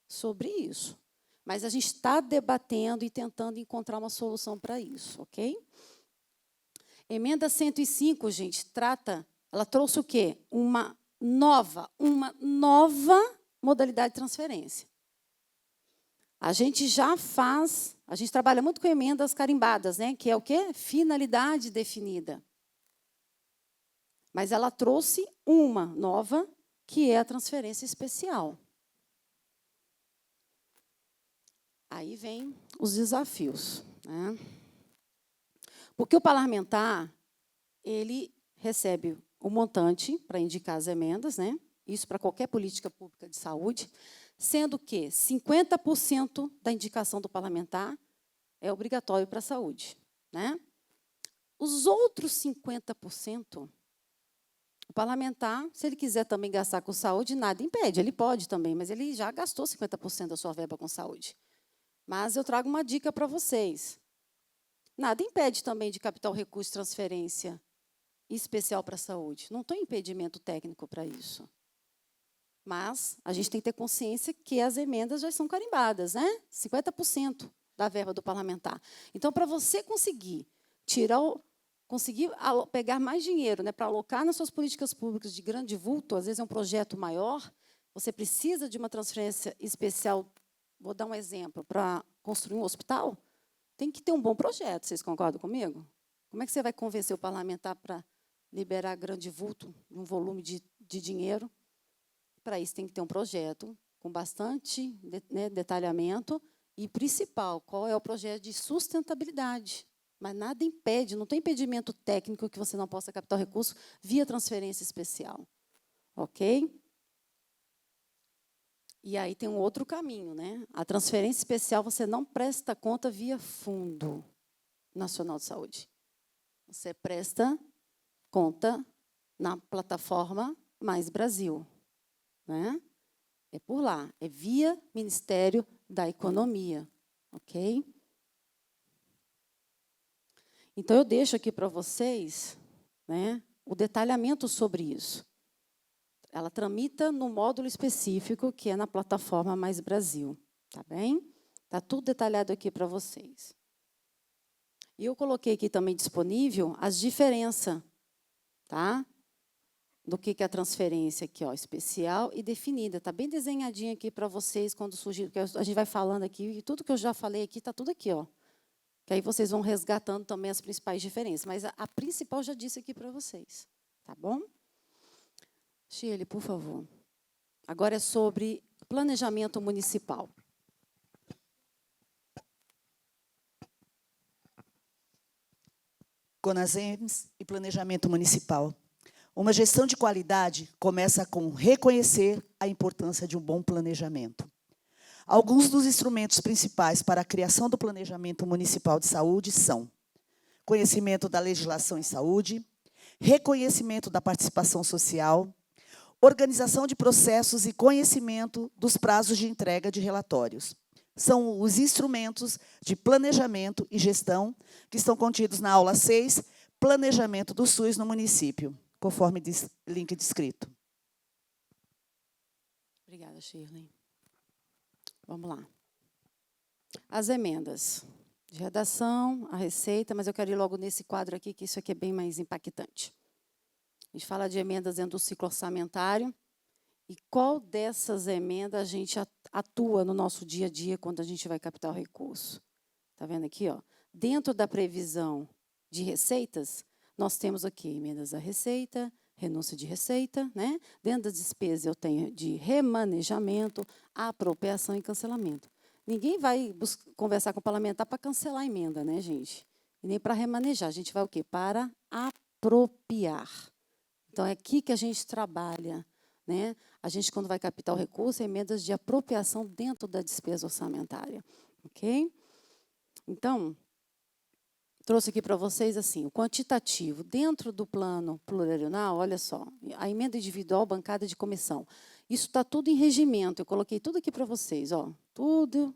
sobre isso. Mas a gente está debatendo e tentando encontrar uma solução para isso, ok? Emenda 105, gente, ela trouxe o quê? Uma nova modalidade de transferência. A gente trabalha muito com emendas carimbadas, né? Que é o quê? Finalidade definida. Mas ela trouxe uma nova, que é a transferência especial. Aí vem os desafios, né? Porque o parlamentar, ele recebe o montante para indicar as emendas, né? Isso para qualquer política pública de saúde, sendo que 50% da indicação do parlamentar é obrigatório para a saúde, né? Os outros 50%, o parlamentar, se ele quiser também gastar com saúde, nada impede, ele pode também, mas ele já gastou 50% da sua verba com saúde. Mas eu trago uma dica para vocês. Nada impede também de capital recurso transferência especial para a saúde. Não tem impedimento técnico para isso. Mas a gente tem que ter consciência que as emendas já são carimbadas, né? 50% da verba do parlamentar. Então, para você conseguir pegar mais dinheiro, né, para alocar nas suas políticas públicas de grande vulto, às vezes é um projeto maior, você precisa de uma transferência especial. Vou dar um exemplo, para construir um hospital, tem que ter um bom projeto, vocês concordam comigo? Como é que você vai convencer o parlamentar para liberar grande vulto, um volume de dinheiro? Para isso, tem que ter um projeto com bastante detalhamento e, principal, qual é o projeto de sustentabilidade. Mas nada impede, não tem impedimento técnico que você não possa captar recurso via transferência especial. Ok? E aí tem um outro caminho, né? A transferência especial você não presta conta via Fundo Nacional de Saúde. Você presta conta na plataforma Mais Brasil, né? É por lá, é via Ministério da Economia, ok? Então, eu deixo aqui para vocês, né, o detalhamento sobre isso. Ela tramita no módulo específico, que é na plataforma Mais Brasil, tá bem? Está tudo detalhado aqui para vocês. E eu coloquei aqui também disponível as diferenças, tá? Do que é a transferência aqui, ó, especial e definida. Está bem desenhadinho aqui para vocês quando surgir, porque a gente vai falando aqui, e tudo que eu já falei aqui está tudo aqui, ó. Que aí vocês vão resgatando também as principais diferenças. Mas a principal eu já disse aqui para vocês, tá bom? Shirley, por favor. Agora é sobre planejamento municipal. CONASEMs e planejamento municipal. Uma gestão de qualidade começa com reconhecer a importância de um bom planejamento. Alguns dos instrumentos principais para a criação do planejamento municipal de saúde são conhecimento da legislação em saúde, reconhecimento da participação social, organização de processos e conhecimento dos prazos de entrega de relatórios. São os instrumentos de planejamento e gestão que estão contidos na aula 6, Planejamento do SUS no município, conforme link descrito. Obrigada, Shirley. Vamos lá. As emendas de redação, a receita, mas eu quero ir logo nesse quadro aqui, que isso aqui é bem mais impactante. A gente fala de emendas dentro do ciclo orçamentário. E qual dessas emendas a gente atua no nosso dia a dia quando a gente vai captar o recurso? Está vendo aqui? Ó? Dentro da previsão de receitas, nós temos aqui emendas à receita, renúncia de receita, né? Dentro das despesas eu tenho de remanejamento, apropriação e cancelamento. Ninguém vai conversar com o parlamentar para cancelar a emenda, né, gente? E nem para remanejar. A gente vai o quê? Para apropriar. Então, é aqui que a gente trabalha, né? A gente, quando vai captar o recurso, é emendas de apropriação dentro da despesa orçamentária. Ok? Então, trouxe aqui para vocês assim, o quantitativo. Dentro do plano plurianual, olha só, a emenda individual bancada de comissão. Isso está tudo em regimento. Eu coloquei tudo aqui para vocês. Ó, tudo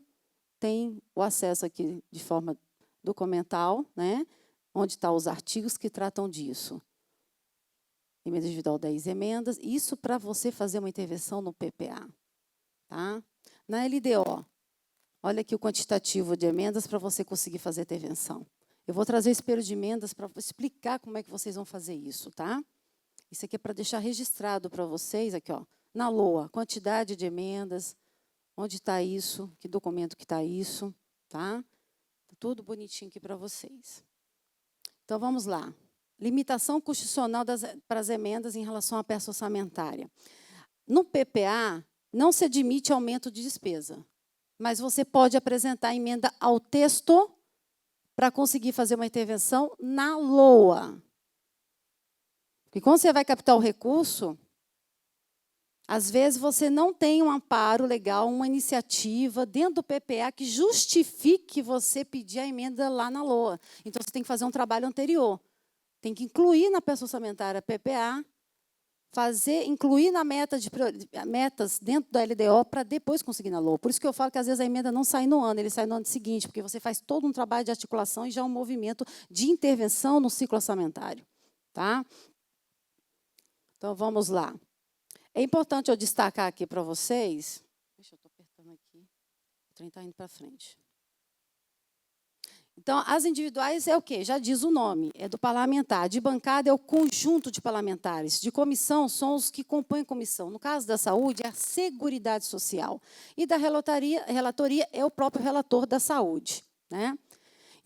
tem o acesso aqui de forma documental, né? Onde estão os artigos que tratam disso. Emenda individual, 10 emendas. Isso para você fazer uma intervenção no PPA. Tá? Na LDO, olha aqui o quantitativo de emendas para você conseguir fazer a intervenção. Eu vou trazer o espelho de emendas para explicar como é que vocês vão fazer isso, tá? Isso aqui é para deixar registrado para vocês, aqui, ó, na LOA, quantidade de emendas, onde está isso, que documento que está isso, tá? Tá tudo bonitinho aqui para vocês. Então, vamos lá. Limitação constitucional para as emendas em relação à peça orçamentária. No PPA, não se admite aumento de despesa, mas você pode apresentar emenda ao texto para conseguir fazer uma intervenção na LOA. Porque quando você vai captar o recurso, às vezes você não tem um amparo legal, uma iniciativa dentro do PPA que justifique você pedir a emenda lá na LOA. Então, você tem que fazer um trabalho anterior. Tem que incluir na peça orçamentária PPA, incluir na metas dentro da LDO para depois conseguir na LOA. Por isso que eu falo que às vezes a emenda não sai no ano, ele sai no ano seguinte, porque você faz todo um trabalho de articulação e já um movimento de intervenção no ciclo orçamentário. Tá? Então, vamos lá. É importante eu destacar aqui para vocês. Deixa eu estou apertando aqui. O trem está indo para frente. Então, as individuais é o quê? Já diz o nome, é do parlamentar. De bancada é o conjunto de parlamentares. De comissão são os que compõem a comissão. No caso da saúde, é a Seguridade Social. E da relatoria é o próprio relator da saúde. Né?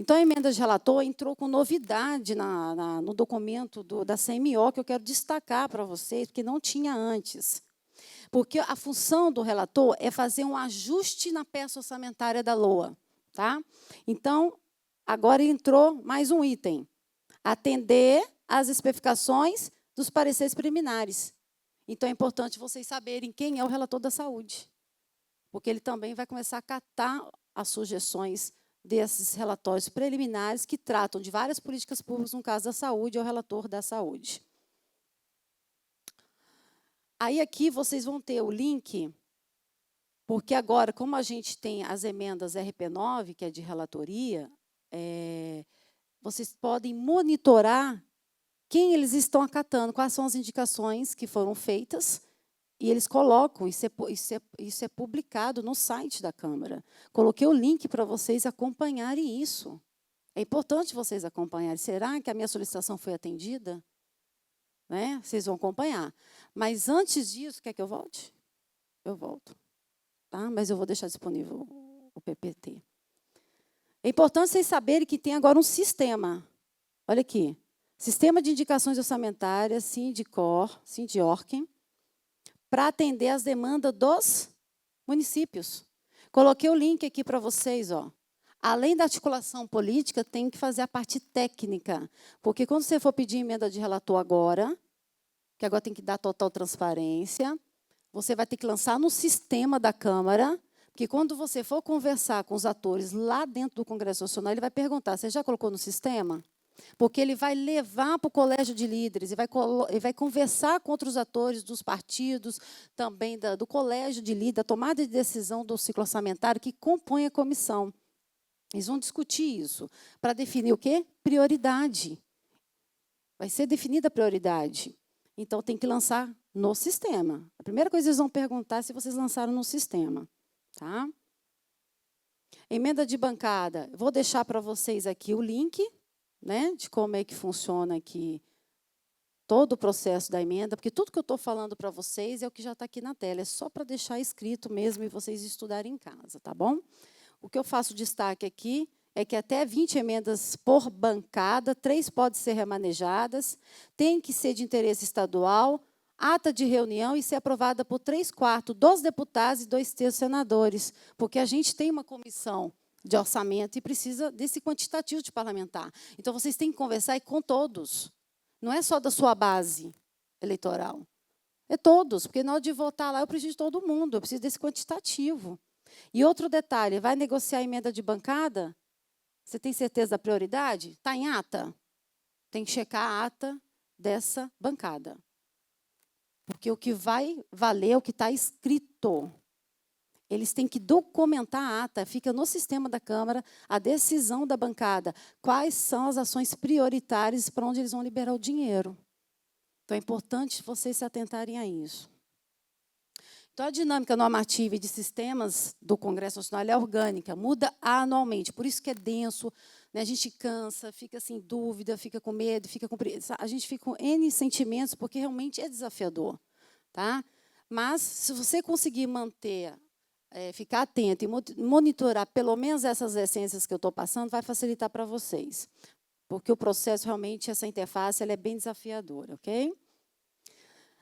Então, a emenda de relator entrou com novidade no documento da CMO, que eu quero destacar para vocês, porque não tinha antes. Porque a função do relator é fazer um ajuste na peça orçamentária da LOA. Tá? Então, agora entrou mais um item. Atender às especificações dos pareceres preliminares. Então, é importante vocês saberem quem é o relator da saúde. Porque ele também vai começar a catar as sugestões desses relatórios preliminares que tratam de várias políticas públicas, no caso da saúde, é o relator da saúde. Aí, aqui, vocês vão ter o link, porque agora, como a gente tem as emendas RP9, que é de relatoria, vocês podem monitorar quem eles estão acatando, quais são as indicações que foram feitas, e eles colocam, isso é publicado no site da Câmara. Coloquei o link para vocês acompanharem isso. É importante vocês acompanharem. Será que a minha solicitação foi atendida? Né? Vocês vão acompanhar. Mas antes disso, quer que eu volte? Eu volto. Tá? Mas eu vou deixar disponível o PPT. É importante vocês saberem que tem agora um sistema. Olha aqui. Sistema de indicações orçamentárias, Sindiorquem, para atender às demandas dos municípios. Coloquei o link aqui para vocês. Ó. Além da articulação política, tem que fazer a parte técnica. Porque quando você for pedir emenda de relator agora, que agora tem que dar total transparência, você vai ter que lançar no sistema da Câmara, porque quando você for conversar com os atores lá dentro do Congresso Nacional, ele vai perguntar, você já colocou no sistema? Porque ele vai levar para o colégio de líderes, e vai conversar com outros atores dos partidos, também do colégio de líderes, da tomada de decisão do ciclo orçamentário que compõe a comissão. Eles vão discutir isso para definir o quê? Prioridade. Vai ser definida a prioridade. Então, tem que lançar no sistema. A primeira coisa que eles vão perguntar é se vocês lançaram no sistema. Tá? Emenda de bancada. Vou deixar para vocês aqui o link, né, de como é que funciona aqui todo o processo da emenda, porque tudo que eu estou falando para vocês é o que já está aqui na tela, é só para deixar escrito mesmo e vocês estudarem em casa, tá bom? O que eu faço destaque aqui é que até 20 emendas por bancada, 3 podem ser remanejadas, tem que ser de interesse estadual, ata de reunião e ser aprovada por 3/4 dos deputados e 2/3 dos senadores, porque a gente tem uma comissão de orçamento e precisa desse quantitativo de parlamentar. Então, vocês têm que conversar com todos. Não é só da sua base eleitoral. É todos, porque na hora de votar lá, eu preciso de todo mundo, eu preciso desse quantitativo. E outro detalhe, vai negociar a emenda de bancada? Você tem certeza da prioridade? Está em ata? Tem que checar a ata dessa bancada. Porque o que vai valer é o que está escrito. Eles têm que documentar a ata, fica no sistema da Câmara a decisão da bancada. Quais são as ações prioritárias para onde eles vão liberar o dinheiro. Então, é importante vocês se atentarem a isso. Então, a dinâmica normativa e de sistemas do Congresso Nacional é orgânica, muda anualmente. Por isso que é denso, né? A gente cansa, fica sem dúvida, fica com medo, fica com a gente fica com N sentimentos, porque realmente é desafiador. Tá? Mas, se você conseguir manter, ficar atento e monitorar pelo menos essas essências que eu estou passando, vai facilitar para vocês. Porque o processo, realmente, essa interface ela é bem desafiadora, ok?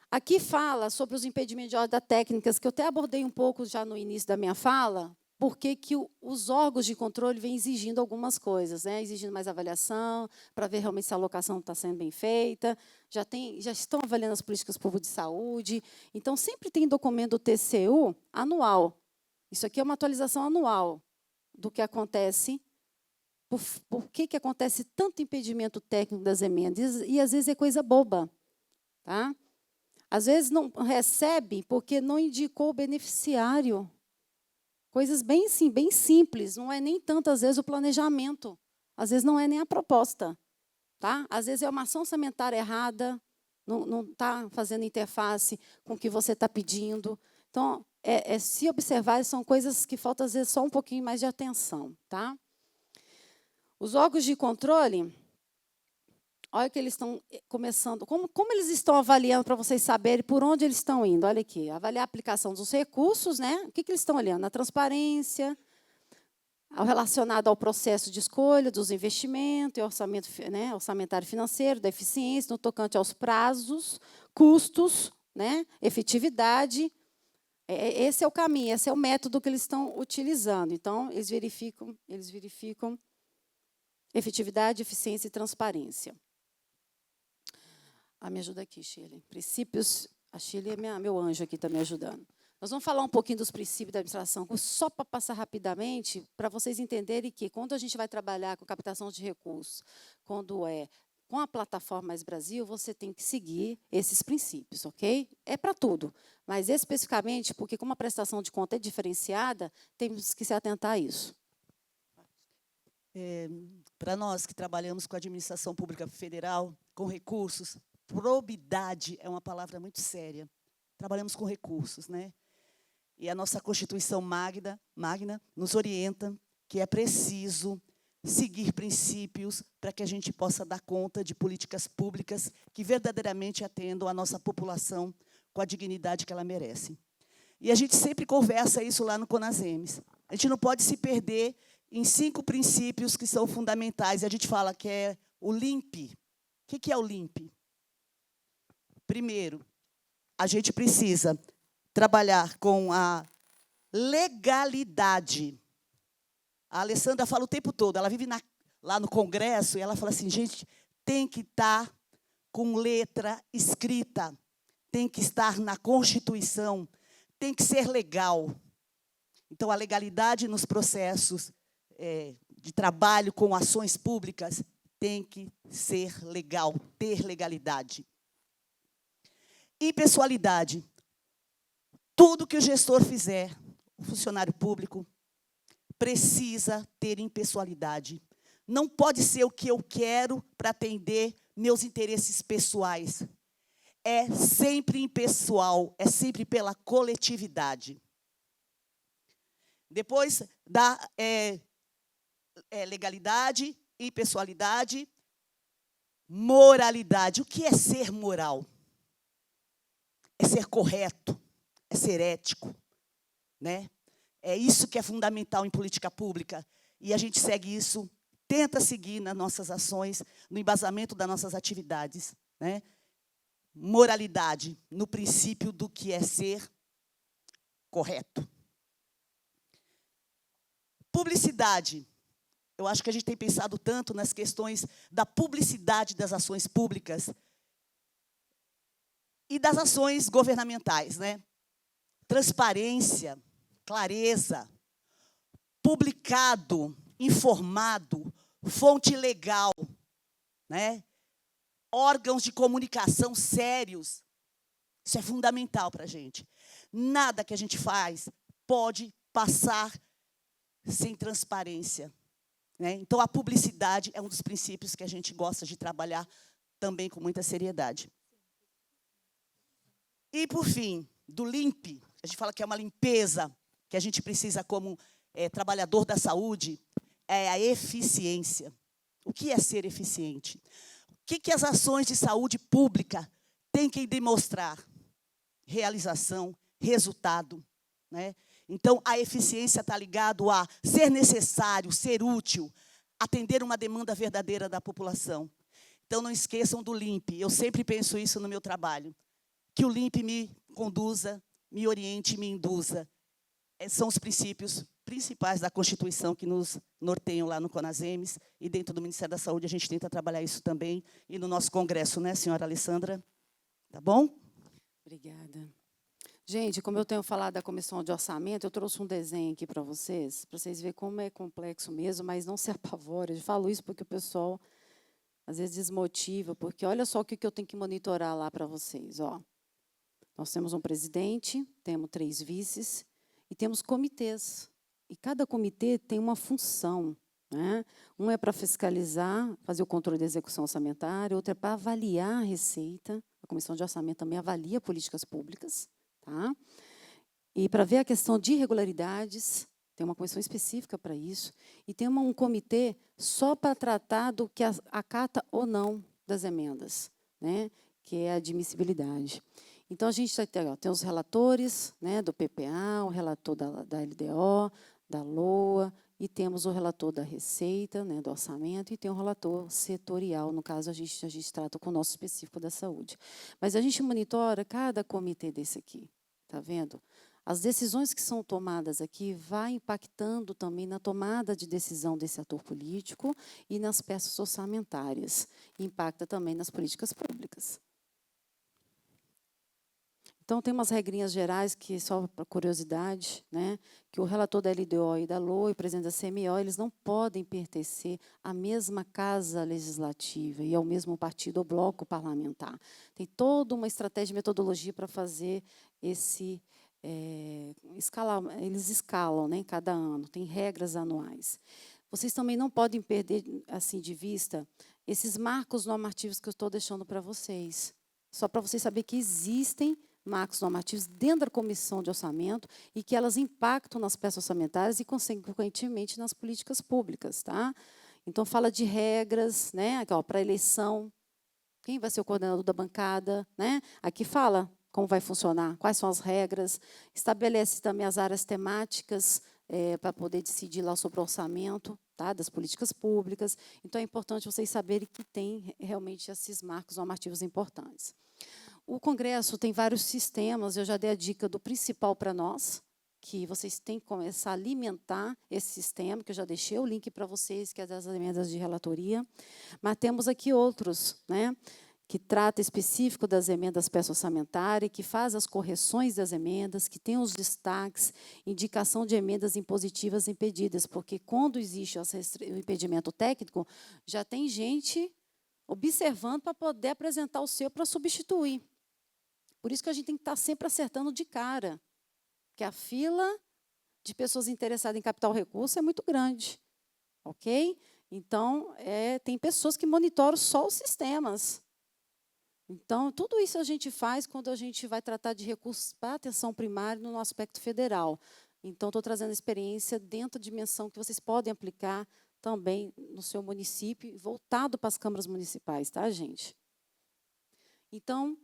Aqui fala sobre os impedimentos de ordem técnicas, que eu até abordei um pouco já no início da minha fala, porque os órgãos de controle vêm exigindo algumas coisas, né? Exigindo mais avaliação, para ver realmente se a alocação está sendo bem feita, já estão avaliando as políticas públicas de saúde. Então, sempre tem documento do TCU anual. Isso aqui é uma atualização anual do que acontece. Por que acontece tanto impedimento técnico das emendas? E, às vezes, é coisa boba. Tá? Às vezes, não recebe porque não indicou o beneficiário. Coisas bem simples. Não é nem tanto, às vezes, o planejamento. Às vezes, não é nem a proposta. Tá? Às vezes, é uma ação orçamentária errada, não está fazendo interface com o que você está pedindo. Então, se observar, são coisas que faltam, às vezes, só um pouquinho mais de atenção. Tá? Os órgãos de controle, olha que eles estão começando. Como eles estão avaliando para vocês saberem por onde eles estão indo? Olha aqui, avaliar a aplicação dos recursos, né? O que eles estão olhando? A transparência, relacionado ao processo de escolha dos investimentos, orçamento, né? Orçamentário financeiro, da eficiência, no tocante aos prazos, custos, né? Efetividade. Esse é o caminho, esse é o método que eles estão utilizando. Então, eles verificam efetividade, eficiência e transparência. Me ajuda aqui, Shirley. Princípios, a Shirley é meu anjo aqui, está me ajudando. Nós vamos falar um pouquinho dos princípios da administração, só para passar rapidamente, para vocês entenderem que, quando a gente vai trabalhar com captação de recursos, quando com a plataforma Mais Brasil, você tem que seguir esses princípios, ok? É para tudo, mas especificamente, porque como a prestação de conta é diferenciada, temos que se atentar a isso. Para nós que trabalhamos com a administração pública federal, com recursos, probidade é uma palavra muito séria. Trabalhamos com recursos, né? E a nossa Constituição Magna nos orienta que é preciso seguir princípios para que a gente possa dar conta de políticas públicas que verdadeiramente atendam a nossa população com a dignidade que ela merece. E a gente sempre conversa isso lá no CONASEMES. A gente não pode se perder em 5 princípios que são fundamentais. A gente fala que é o LIMP. O que é o LIMP? Primeiro, a gente precisa trabalhar com a legalidade. A Alessandra fala o tempo todo, ela vive lá no Congresso, e ela fala assim, gente, tem que estar com letra escrita, tem que estar na Constituição, tem que ser legal. Então, a legalidade nos processos de trabalho com ações públicas tem que ser legal, ter legalidade. Impessoalidade. Tudo que o gestor fizer, o funcionário público, precisa ter impessoalidade. Não pode ser o que eu quero para atender meus interesses pessoais. É sempre impessoal, é sempre pela coletividade. Depois da legalidade, impessoalidade, moralidade. O que é ser moral? É ser correto, é ser ético, né? É isso que é fundamental em política pública. E a gente segue isso, tenta seguir nas nossas ações, no embasamento das nossas atividades, né? moralidade, no princípio do que é ser correto. Publicidade. Eu acho que a gente tem pensado tanto nas questões da publicidade das ações públicas e das ações governamentais, né? Transparência, clareza, publicado, informado, fonte legal, né? Órgãos de comunicação sérios. Isso é fundamental para a gente. Nada que a gente faz pode passar sem transparência, né? Então, a publicidade é um dos princípios que a gente gosta de trabalhar também com muita seriedade. E, por fim, do LIMP, a gente fala que é uma limpeza que a gente precisa como trabalhador da saúde, é a eficiência. O que é ser eficiente? O que as ações de saúde pública têm que demonstrar? Realização, resultado, né? Então, a eficiência está ligado a ser necessário, ser útil, atender uma demanda verdadeira da população. Então, não esqueçam do LIMP. Eu sempre penso isso no meu trabalho. Que o LIMP me conduza, me oriente, me induza. São os princípios principais da Constituição que nos norteiam lá no CONASEMES, e dentro do Ministério da Saúde a gente tenta trabalhar isso também, e no nosso congresso, né, senhora Alessandra? Tá bom? Obrigada. Gente, como eu tenho falado da comissão de orçamento, eu trouxe um desenho aqui para vocês verem como é complexo mesmo, mas não se apavore. Eu falo isso porque o pessoal, às vezes, desmotiva, porque olha só o que eu tenho que monitorar lá para vocês. Ó. Nós temos um presidente, temos 3 vices e temos comitês. E cada comitê tem uma função, né? Um é para fiscalizar, fazer o controle da execução orçamentária, outro é para avaliar a receita. A comissão de orçamento também avalia políticas públicas. Tá? E para ver a questão de irregularidades, tem uma comissão específica para isso, e tem um comitê só para tratar do que acata ou não das emendas, né? Que é a admissibilidade. Então, a gente vai ter, tem os relatores, né, do PPA, o relator da LDO, da LOA, e temos o relator da Receita, né, do orçamento, e tem o relator setorial, no caso, a gente trata com o nosso específico da saúde. Mas a gente monitora cada comitê desse aqui, tá vendo? As decisões que são tomadas aqui vai impactando também na tomada de decisão desse ator político e nas peças orçamentárias, e impacta também nas políticas públicas. Então, tem umas regrinhas gerais que, só para curiosidade, né, que o relator da LDO e da LOA e o presidente da CMO, eles não podem pertencer à mesma casa legislativa e ao mesmo partido ou bloco parlamentar. Tem toda uma estratégia e metodologia para fazer esse escalar. Eles escalam, né, cada ano, tem regras anuais. Vocês também não podem perder assim de vista esses marcos normativos que eu estou deixando para vocês. Só para vocês saberem que existem marcos normativos dentro da comissão de orçamento e que elas impactam nas peças orçamentárias e, consequentemente, nas políticas públicas. Tá? Então, fala de regras, né? Para a eleição, quem vai ser o coordenador da bancada, né? Aqui fala como vai funcionar, quais são as regras, estabelece também as áreas temáticas para poder decidir lá sobre o orçamento, tá? Das políticas públicas. Então, é importante vocês saberem que tem realmente esses marcos normativos importantes. O Congresso tem vários sistemas, eu já dei a dica do principal para nós, que vocês têm que começar a alimentar esse sistema, que eu já deixei o link para vocês, que é das emendas de relatoria. Mas temos aqui outros, né, que trata específico das emendas peça orçamentária, que faz as correções das emendas, que tem os destaques, indicação de emendas impositivas impedidas, porque quando existe o impedimento técnico, já tem gente observando para poder apresentar o seu para substituir. Por isso que a gente tem que estar sempre acertando de cara, que a fila de pessoas interessadas em capital recurso é muito grande, ok? Então, tem pessoas que monitoram só os sistemas. Então, tudo isso a gente faz quando a gente vai tratar de recursos para atenção primária no aspecto federal. Então, estou trazendo experiência dentro da dimensão que vocês podem aplicar também no seu município, voltado para as câmaras municipais, tá, gente? Então,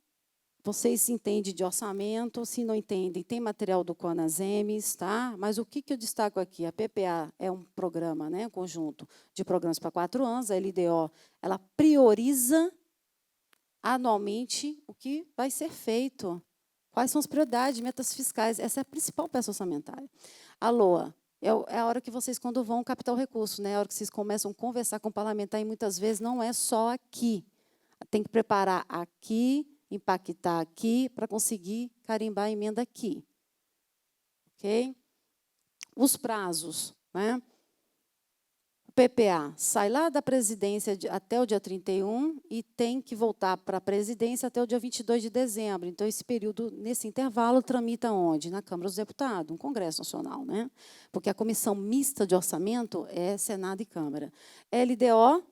vocês entendem de orçamento, se não entendem, tem material do CONASEMES, tá? Mas o que eu destaco aqui? A PPA é um programa, né, um conjunto de programas para 4 anos, a LDO, ela prioriza anualmente o que vai ser feito. Quais são as prioridades, metas fiscais? Essa é a principal peça orçamentária. A LOA é a hora que vocês, quando vão captar o recurso, né? É a hora que vocês começam a conversar com o parlamentar, e muitas vezes não é só aqui. Tem que preparar aqui, impactar aqui, para conseguir carimbar a emenda aqui. Ok? Os prazos, né? O PPA sai lá da presidência até o dia 31 e tem que voltar para a presidência até o dia 22 de dezembro. Então, esse período, nesse intervalo, tramita onde? Na Câmara dos Deputados, no Congresso Nacional, né? Porque a comissão mista de orçamento é Senado e Câmara. LDO,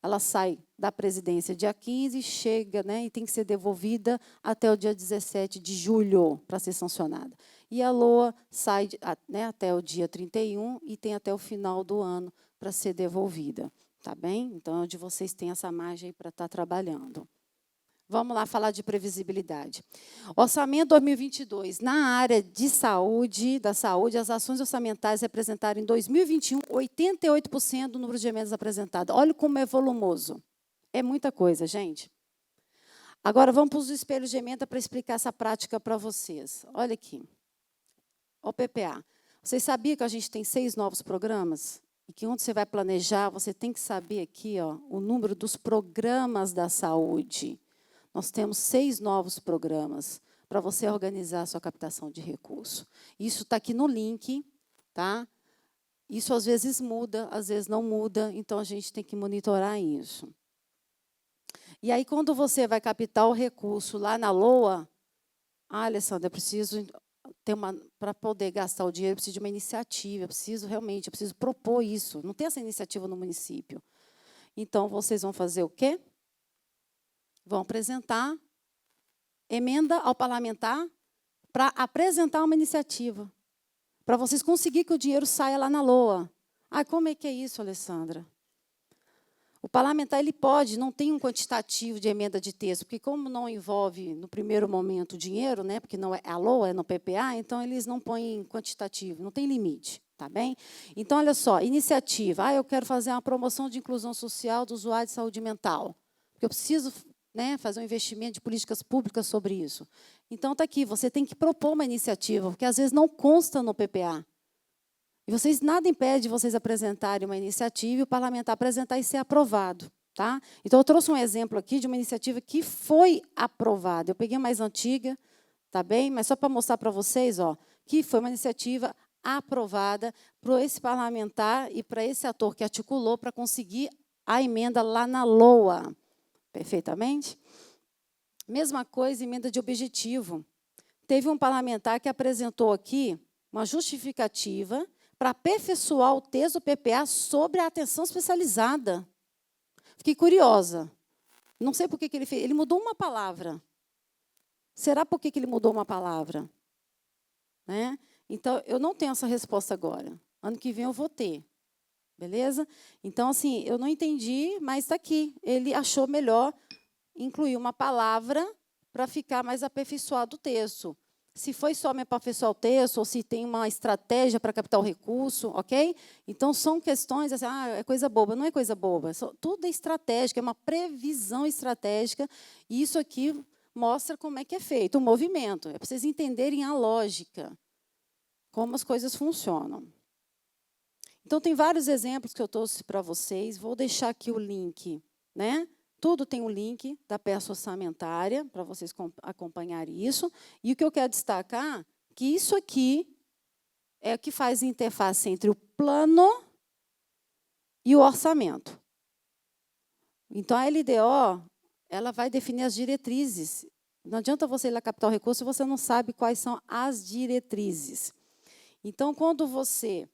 ela sai da presidência dia 15, chega, né, e tem que ser devolvida até o dia 17 de julho para ser sancionada. E a LOA sai, né, até o dia 31 e tem até o final do ano para ser devolvida. Tá bem? Então, é onde vocês têm essa margem para estar trabalhando. Vamos lá falar de previsibilidade. Orçamento 2022. Na área de saúde, da saúde, as ações orçamentais representaram em 2021 88% do número de emendas apresentadas. Olha como é volumoso. É muita coisa, gente. Agora, vamos para os espelhos de emenda para explicar essa prática para vocês. Olha aqui. O PPA. Vocês sabiam que a gente tem 6 novos programas? E que onde você vai planejar, você tem que saber aqui, ó, o número dos programas da saúde. Nós temos 6 novos programas para você organizar a sua captação de recurso. Isso está aqui no link, tá? Isso às vezes muda, às vezes não muda, então a gente tem que monitorar isso. E aí, quando você vai captar o recurso lá na LOA, Alessandra, eu preciso ter para poder gastar o dinheiro, eu preciso de uma iniciativa, eu preciso propor isso. Não tem essa iniciativa no município. Então, vocês vão fazer o quê? Vão apresentar emenda ao parlamentar para apresentar uma iniciativa, para vocês conseguirem que o dinheiro saia lá na LOA. Ah, como é que é isso, Alessandra? O parlamentar ele pode, não tem um quantitativo de emenda de texto, porque como não envolve, no primeiro momento, o dinheiro, né, porque não é a LOA, é no PPA, então eles não põem quantitativo, não tem limite, tá bem? Então, olha só, iniciativa. Ah, eu quero fazer uma promoção de inclusão social do usuário de saúde mental, porque eu preciso, né, fazer um investimento de políticas públicas sobre isso. Então, está aqui, você tem que propor uma iniciativa, porque às vezes não consta no PPA. E vocês, nada impede vocês apresentarem uma iniciativa e o parlamentar apresentar e ser aprovado. Tá? Então, eu trouxe um exemplo aqui de uma iniciativa que foi aprovada. Eu peguei a mais antiga, tá bem? Mas só para mostrar para vocês, ó, que foi uma iniciativa aprovada para esse parlamentar e para esse ator que articulou para conseguir a emenda lá na LOA. Perfeitamente? Mesma coisa, emenda de objetivo. Teve um parlamentar que apresentou aqui uma justificativa para aperfeiçoar o texto do PPA sobre a atenção especializada. Fiquei curiosa. Não sei por que ele fez. Ele mudou uma palavra. Será por que ele mudou uma palavra? Né? Então, eu não tenho essa resposta agora. Ano que vem eu vou ter. Beleza? Então, assim, eu não entendi, mas está aqui. Ele achou melhor incluir uma palavra para ficar mais aperfeiçoado o texto. Se foi só me aperfeiçoar o texto, ou se tem uma estratégia para captar o recurso, ok? Então, são questões, assim, é coisa boba. Não é coisa boba, tudo é estratégico, é uma previsão estratégica, e isso aqui mostra como é que é feito, o movimento. É para vocês entenderem a lógica, como as coisas funcionam. Então, tem vários exemplos que eu trouxe para vocês, vou deixar aqui o link, né? Tudo tem um link da peça orçamentária, para vocês acompanharem isso. E o que eu quero destacar é que isso aqui é o que faz a interface entre o plano e o orçamento. Então, a LDO ela vai definir as diretrizes. Não adianta você ir lá captar o recurso se você não sabe quais são as diretrizes. Então, quando você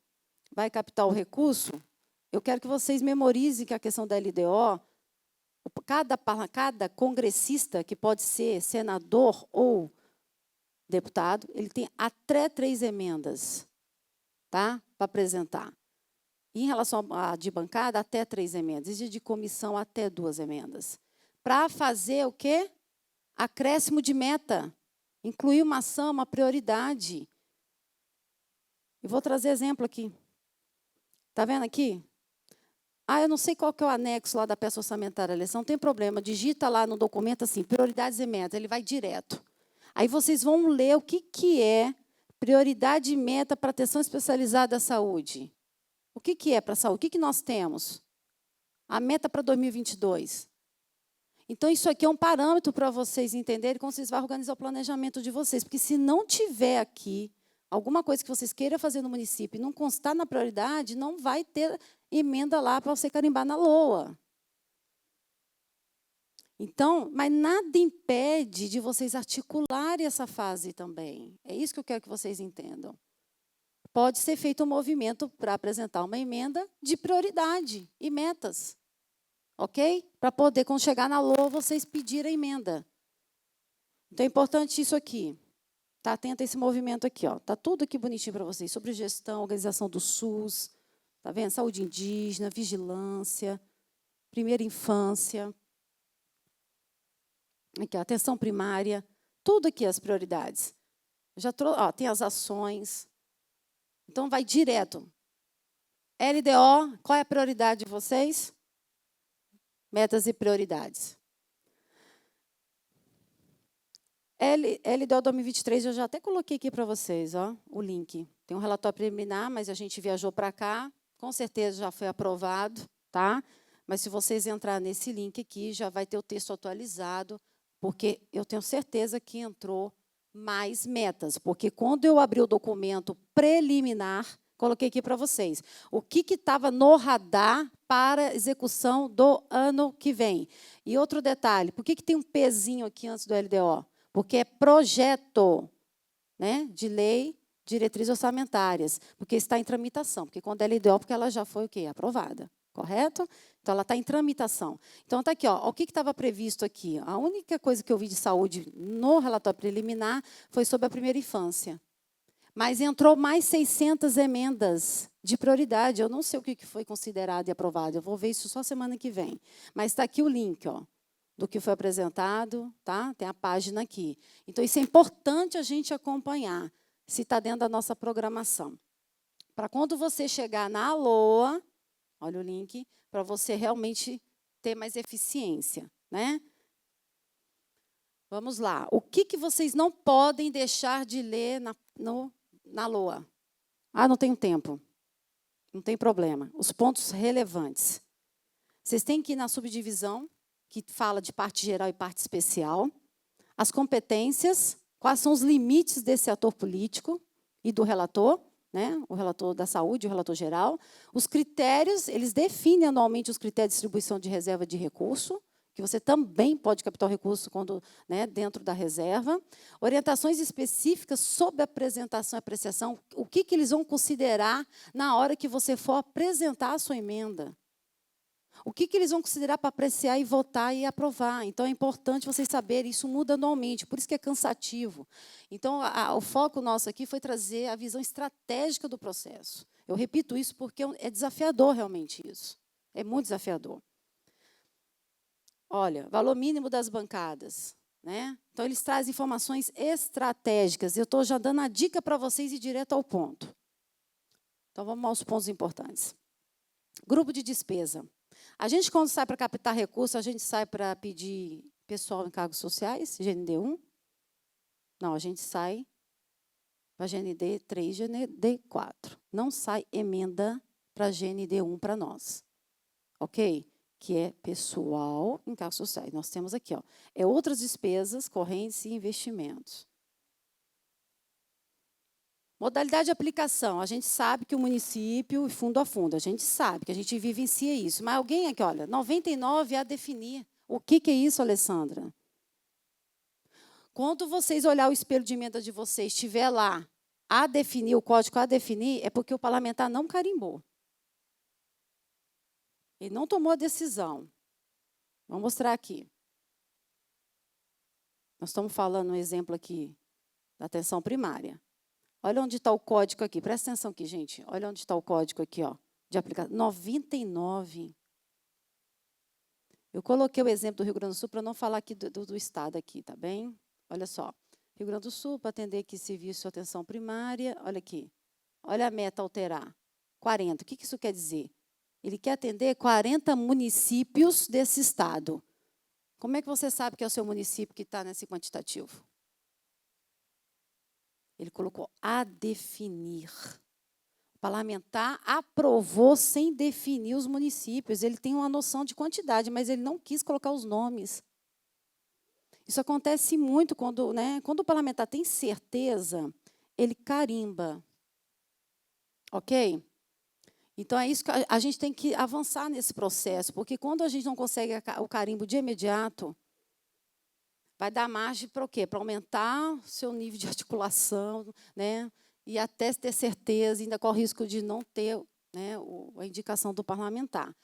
vai captar o recurso, eu quero que vocês memorizem que a questão da LDO, cada congressista, que pode ser senador ou deputado, ele tem até 3 emendas, tá, para apresentar. E em relação a de bancada, até 3 emendas. E de comissão, até 2 emendas. Para fazer o quê? Acréscimo de meta. Incluir uma ação, uma prioridade. Eu vou trazer exemplo aqui. Está vendo aqui? Ah, eu não sei qual que é o anexo lá da peça orçamentária, Alessandra, não tem problema. Digita lá no documento assim, prioridades e metas, ele vai direto. Aí vocês vão ler o que é prioridade e meta para atenção especializada à saúde. O que é para a saúde? O que nós temos? A meta para 2022. Então, isso aqui é um parâmetro para vocês entenderem como vocês vão organizar o planejamento de vocês. Porque se não tiver aqui alguma coisa que vocês queiram fazer no município e não constar na prioridade, não vai ter emenda lá para você carimbar na LOA. Então, mas nada impede de vocês articularem essa fase também. É isso que eu quero que vocês entendam. Pode ser feito um movimento para apresentar uma emenda de prioridade e metas. Ok? Para poder, quando chegar na LOA, vocês pedirem a emenda. Então, é importante isso aqui. Está atento a esse movimento aqui. Está tudo aqui bonitinho para vocês. Sobre gestão, organização do SUS. Está vendo? Saúde indígena, vigilância, primeira infância. Aqui, atenção primária. Tudo aqui as prioridades. Já tem as ações. Então, vai direto. LDO, qual é a prioridade de vocês? Metas e prioridades. LDO 2023, eu já até coloquei aqui para vocês, o link. Tem um relatório preliminar, mas a gente viajou para cá, com certeza já foi aprovado, tá? Mas se vocês entrar nesse link aqui, já vai ter o texto atualizado, porque eu tenho certeza que entrou mais metas, porque quando eu abri o documento preliminar, coloquei aqui para vocês, o que estava no radar para execução do ano que vem. E outro detalhe, por que tem um pezinho aqui antes do LDO? Porque é projeto, né, de lei, diretrizes orçamentárias, porque está em tramitação, porque quando é LDO, porque ela já foi o quê? Aprovada, correto? Então, ela está em tramitação. Então, está aqui, o que estava previsto aqui? A única coisa que eu vi de saúde no relatório preliminar foi sobre a primeira infância. Mas entrou mais 600 emendas de prioridade. Eu não sei o que foi considerado e aprovado, eu vou ver isso só semana que vem. Mas está aqui o link, do que foi apresentado, tá? Tem a página aqui. Então, isso é importante a gente acompanhar, se está dentro da nossa programação. Para quando você chegar na LOA, olha o link, para você realmente ter mais eficiência, né? Vamos lá. O que vocês não podem deixar de ler na LOA? Ah, não tenho tempo. Não tem problema. Os pontos relevantes. Vocês têm que ir na subdivisão, que fala de parte geral e parte especial, as competências, quais são os limites desse ator político e do relator, né? O relator da saúde, o relator geral. Os critérios, eles definem anualmente os critérios de distribuição de reserva de recurso, que você também pode captar o recurso quando, né, dentro da reserva. Orientações específicas sobre apresentação e apreciação, o que eles vão considerar na hora que você for apresentar a sua emenda. O que eles vão considerar para apreciar e votar e aprovar? Então, é importante vocês saberem, isso muda anualmente, por isso que é cansativo. Então, o foco nosso aqui foi trazer a visão estratégica do processo. Eu repito isso porque é desafiador realmente isso. É muito desafiador. Olha, valor mínimo das bancadas, né? Então, eles trazem informações estratégicas. Eu estou já dando a dica para vocês e direto ao ponto. Então, vamos aos pontos importantes. Grupo de despesa. A gente, quando sai para captar recursos, a gente sai para pedir pessoal em cargos sociais, GND1? Não, a gente sai para GND 3, GND 4. Não sai emenda para GND1 para nós. Ok? Que é pessoal em cargos sociais. Nós temos aqui, é outras despesas correntes e investimentos. Modalidade de aplicação. A gente sabe que o município, fundo a fundo, a gente sabe que a gente vivencia isso. Mas alguém aqui, olha, 99 a definir. O que é isso, Alessandra? Quando vocês olhar o espelho de emenda de vocês, estiver lá a definir, o código a definir, é porque o parlamentar não carimbou. Ele não tomou a decisão. Vou mostrar aqui. Nós estamos falando um exemplo aqui da atenção primária. Olha onde está o código aqui. Presta atenção aqui, gente. Olha onde está o código aqui, de aplicação. 99. Eu coloquei o exemplo do Rio Grande do Sul para não falar aqui do estado aqui, tá bem? Olha só. Rio Grande do Sul, para atender aqui serviço de atenção primária. Olha aqui. Olha a meta alterar. 40. O que isso quer dizer? Ele quer atender 40 municípios desse estado. Como é que você sabe que é o seu município que está nesse quantitativo? Ele colocou a definir. O parlamentar aprovou sem definir os municípios. Ele tem uma noção de quantidade, mas ele não quis colocar os nomes. Isso acontece muito quando o parlamentar tem certeza, ele carimba. Ok? Então, é isso que a gente tem que avançar nesse processo, porque quando a gente não consegue o carimbo de imediato, vai dar margem para o quê? Para aumentar o seu nível de articulação, né? E até ter certeza, ainda corre o risco de não ter, né, a indicação do parlamentar.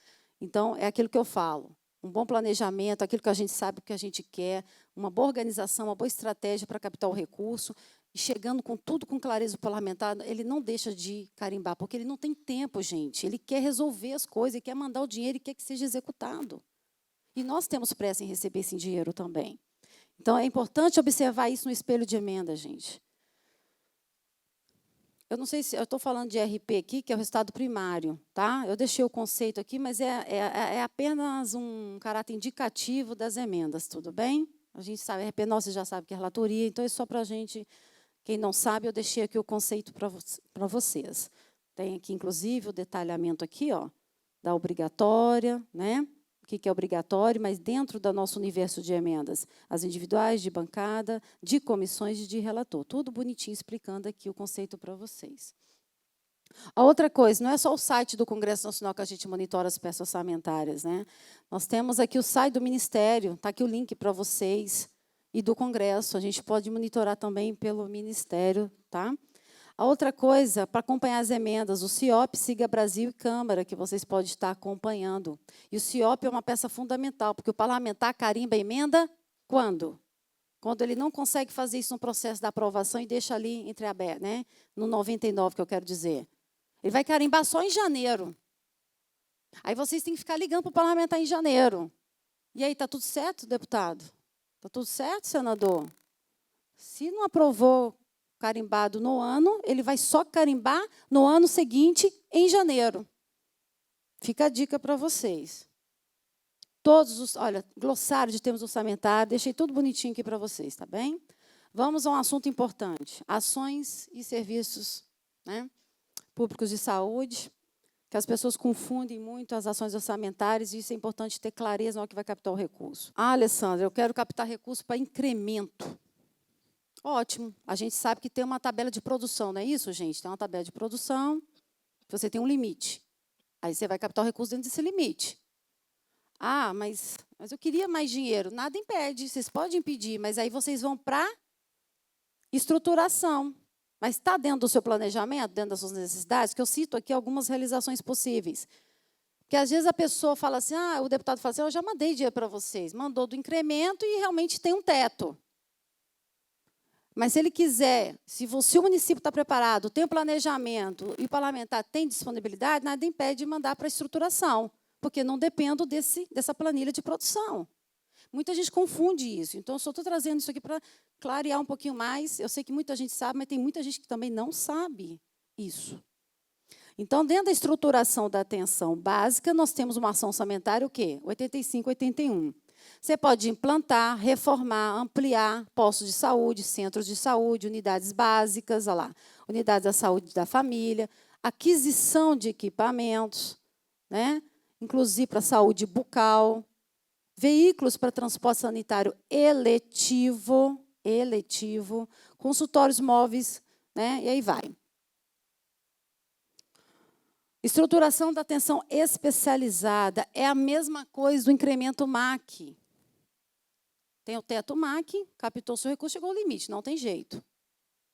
Então, é aquilo que eu falo. Um bom planejamento, aquilo que a gente sabe que a gente quer, uma boa organização, uma boa estratégia para captar o recurso, e chegando com tudo com clareza o parlamentar, ele não deixa de carimbar, porque ele não tem tempo, gente. Ele quer resolver as coisas, ele quer mandar o dinheiro e quer que seja executado. E nós temos pressa em receber esse dinheiro também. Então, é importante observar isso no espelho de emenda, gente. Eu não sei se eu estou falando de RP aqui, que é o resultado primário, tá? Eu deixei o conceito aqui, mas é apenas um caráter indicativo das emendas, tudo bem? A gente sabe, RP nossa já sabe que é relatoria, então é só para a gente, quem não sabe, eu deixei aqui o conceito para vocês. Tem aqui, inclusive, o detalhamento aqui, ó, da obrigatória, né? O que é obrigatório, mas dentro do nosso universo de emendas, as individuais, de bancada, de comissões e de relator. Tudo bonitinho explicando aqui o conceito para vocês. A outra coisa, não é só o site do Congresso Nacional que a gente monitora as peças orçamentárias, né? Nós temos aqui o site do Ministério, está aqui o link para vocês, e do Congresso. A gente pode monitorar também pelo Ministério, tá? A outra coisa, para acompanhar as emendas, o CIOP, Siga Brasil e Câmara, que vocês podem estar acompanhando. E o CIOP é uma peça fundamental, porque o parlamentar carimba a emenda quando? Quando ele não consegue fazer isso no processo da aprovação e deixa ali entreaberto, né? No 99, que eu quero dizer. Ele vai carimbar só em janeiro. Aí vocês têm que ficar ligando para o parlamentar em janeiro. E aí, está tudo certo, deputado? Está tudo certo, senador? Se não aprovou carimbado no ano, ele vai só carimbar no ano seguinte, em janeiro. Fica a dica para vocês. Olha, glossário de termos orçamentários, deixei tudo bonitinho aqui para vocês, tá bem? Vamos a um assunto importante, ações e serviços, né, públicos de saúde, que as pessoas confundem muito as ações orçamentárias, e isso é importante ter clareza na hora que vai captar o recurso. Ah, Alessandra, eu quero captar recurso para incremento. Ótimo. A gente sabe que tem uma tabela de produção, não é isso, gente? Tem uma tabela de produção, você tem um limite. Aí você vai captar o recurso dentro desse limite. Ah, mas eu queria mais dinheiro. Nada impede, vocês podem impedir, mas aí vocês vão para estruturação. Mas está dentro do seu planejamento, dentro das suas necessidades? Que eu cito aqui algumas realizações possíveis. Porque às vezes a pessoa fala assim, o deputado fala assim, eu já mandei dinheiro para vocês. Mandou do incremento e realmente tem um teto. Mas se ele quiser, se o município está preparado, tem o planejamento e o parlamentar tem disponibilidade, nada impede de mandar para a estruturação, porque não dependo dessa planilha de produção. Muita gente confunde isso, então eu só estou trazendo isso aqui para clarear um pouquinho mais. Eu sei que muita gente sabe, mas tem muita gente que também não sabe isso. Então, dentro da estruturação da atenção básica, nós temos uma ação orçamentária, o quê? 85, 81. Você pode implantar, reformar, ampliar postos de saúde, centros de saúde, unidades básicas, olha lá, unidades da saúde da família, aquisição de equipamentos, né? Inclusive para a saúde bucal, veículos para transporte sanitário eletivo, consultórios móveis, né? E aí vai. Estruturação da atenção especializada é a mesma coisa do incremento MAC. Tem o teto MAC, captou seu recurso, chegou ao limite, não tem jeito.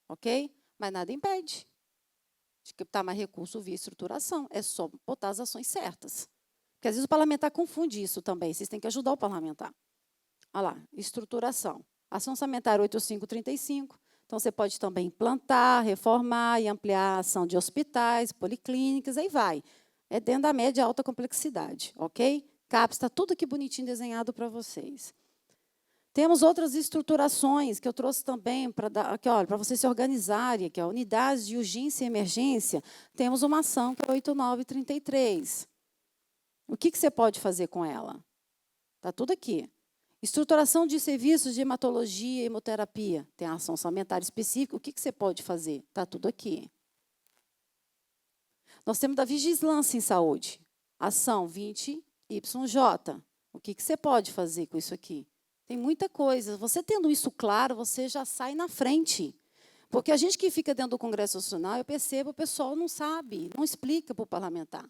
Ok? Mas nada impede de captar mais recurso via estruturação. É só botar as ações certas. Porque às vezes o parlamentar confunde isso também. Vocês têm que ajudar o parlamentar. Olha lá, estruturação. Ação orçamentária 8535. Então, você pode também implantar, reformar e ampliar a ação de hospitais, policlínicas, aí vai. É dentro da média alta complexidade, ok? CAPES está tudo aqui bonitinho desenhado para vocês. Temos outras estruturações que eu trouxe também para vocês se organizarem, que é a unidades de urgência e emergência. Temos uma ação que é 8933. O que você pode fazer com ela? Está tudo aqui. Estruturação de serviços de hematologia e hemoterapia. Tem a ação orçamentária específica. O que você pode fazer? Está tudo aqui. Nós temos da vigilância em saúde. Ação 20YJ. O que você pode fazer com isso aqui? Tem muita coisa. Você tendo isso claro, você já sai na frente. Porque a gente que fica dentro do Congresso Nacional, eu percebo, o pessoal não sabe, não explica para o parlamentar.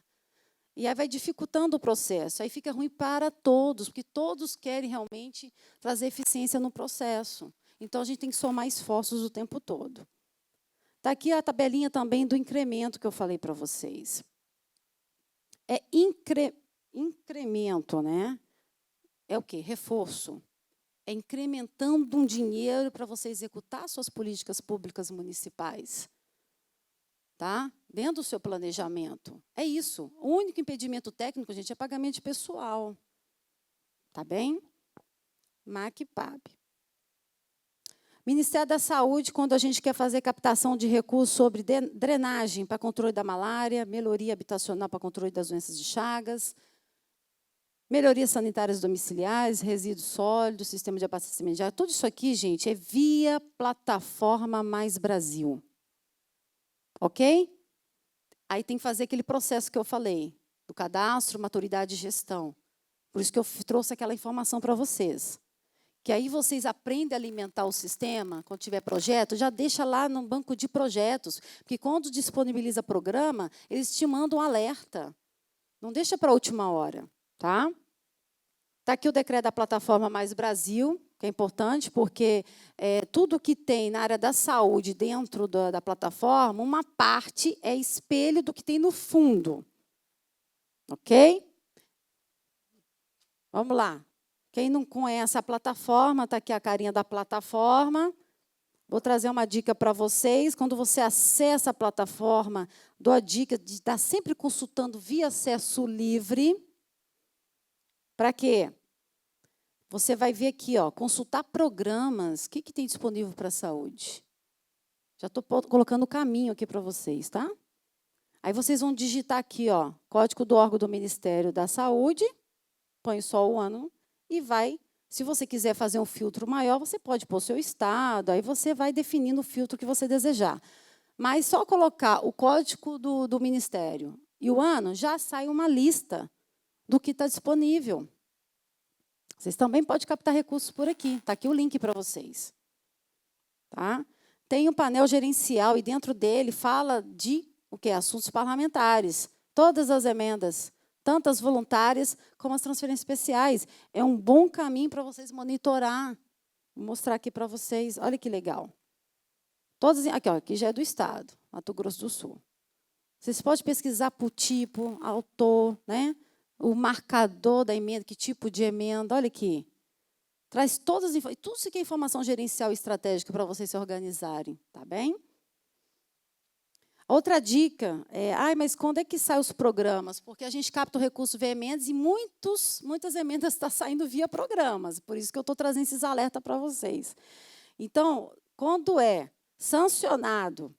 E aí vai dificultando o processo. Aí fica ruim para todos, porque todos querem realmente trazer eficiência no processo. Então, a gente tem que somar esforços o tempo todo. Está aqui a tabelinha também do incremento que eu falei para vocês. É incremento, né? É o quê? Reforço. É incrementando um dinheiro para você executar suas políticas públicas municipais. Tá? Dentro do seu planejamento. É isso. O único impedimento técnico, gente, é pagamento de pessoal. Tá bem? MAC-PAB. Ministério da Saúde, quando a gente quer fazer captação de recursos sobre drenagem para controle da malária, melhoria habitacional para controle das doenças de Chagas, melhorias sanitárias domiciliares, resíduos sólidos, sistema de abastecimento de água. Tudo isso aqui, gente, é via plataforma Mais Brasil. Ok? Aí tem que fazer aquele processo que eu falei, do cadastro, maturidade e gestão. Por isso que eu trouxe aquela informação para vocês. Que aí vocês aprendem a alimentar o sistema, quando tiver projeto, já deixa lá no banco de projetos, porque quando disponibiliza programa, eles te mandam um alerta. Não deixa para a última hora, tá? Está aqui o decreto da plataforma Mais Brasil, que é importante, porque tudo que tem na área da saúde dentro da plataforma, uma parte é espelho do que tem no fundo. Ok? Vamos lá. Quem não conhece a plataforma, está aqui a carinha da plataforma. Vou trazer uma dica para vocês. Quando você acessa a plataforma, dou a dica de estar sempre consultando via acesso livre. Para quê? Você vai ver aqui, ó, consultar programas. O que tem disponível para a saúde? Já estou colocando o caminho aqui para vocês, tá? Aí vocês vão digitar aqui, ó, código do órgão do Ministério da Saúde, põe só o ano e vai. Se você quiser fazer um filtro maior, você pode pôr o seu estado, aí você vai definindo o filtro que você desejar. Mas só colocar o código do Ministério e o ano, já sai uma lista do que está disponível. Vocês também podem captar recursos por aqui. Está aqui o link para vocês. Tá? Tem um painel gerencial e dentro dele fala de o quê? Assuntos parlamentares. Todas as emendas, tanto as voluntárias como as transferências especiais. É um bom caminho para vocês monitorar. Vou mostrar aqui para vocês. Olha que legal. Todas, aqui, ó, aqui já é do Estado, Mato Grosso do Sul. Vocês podem pesquisar por tipo, autor, né? O marcador da emenda, que tipo de emenda. Olha aqui. Traz todas as tudo isso que é informação gerencial e estratégica para vocês se organizarem. Tá bem? Outra dica é, mas quando é que saem os programas? Porque a gente capta o recurso via emendas e muitas emendas estão saindo via programas. Por isso que eu estou trazendo esses alertas para vocês. Então, quando é sancionado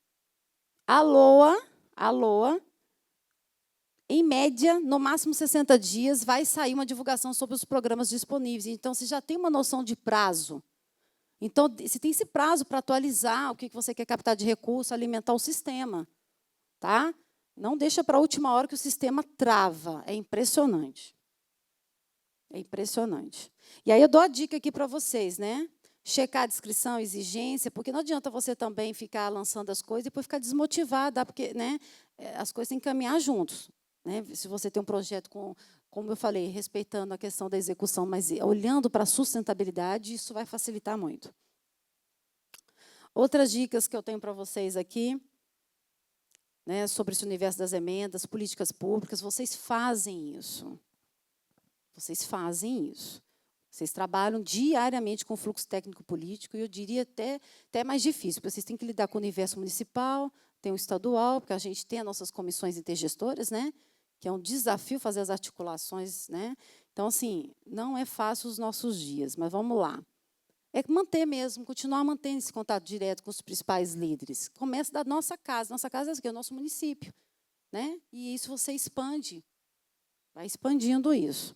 a LOA, em média, no máximo 60 dias, vai sair uma divulgação sobre os programas disponíveis. Então, você já tem uma noção de prazo. Então, você tem esse prazo para atualizar o que você quer captar de recurso, alimentar o sistema. Tá? Não deixa para a última hora que o sistema trava. É impressionante. É impressionante. E aí eu dou a dica aqui para vocês, né? Checar a descrição, exigência, porque não adianta você também ficar lançando as coisas e depois ficar desmotivada, porque, né, as coisas têm que caminhar juntos. Né? Se você tem um projeto como eu falei, respeitando a questão da execução, mas olhando para a sustentabilidade, isso vai facilitar muito. Outras dicas que eu tenho para vocês aqui, né, sobre esse universo das emendas, políticas públicas, vocês fazem isso. Vocês fazem isso. Vocês trabalham diariamente com fluxo técnico-político, e eu diria até mais difícil, porque vocês têm que lidar com o universo municipal, tem o estadual, porque a gente tem as nossas comissões intergestoras, né, que é um desafio fazer as articulações. Né? Então, assim, não é fácil os nossos dias, mas vamos lá. É manter mesmo, continuar mantendo esse contato direto com os principais líderes. Começa da nossa casa. Nossa casa é o nosso município. Né? E isso você expande. vai expandindo isso.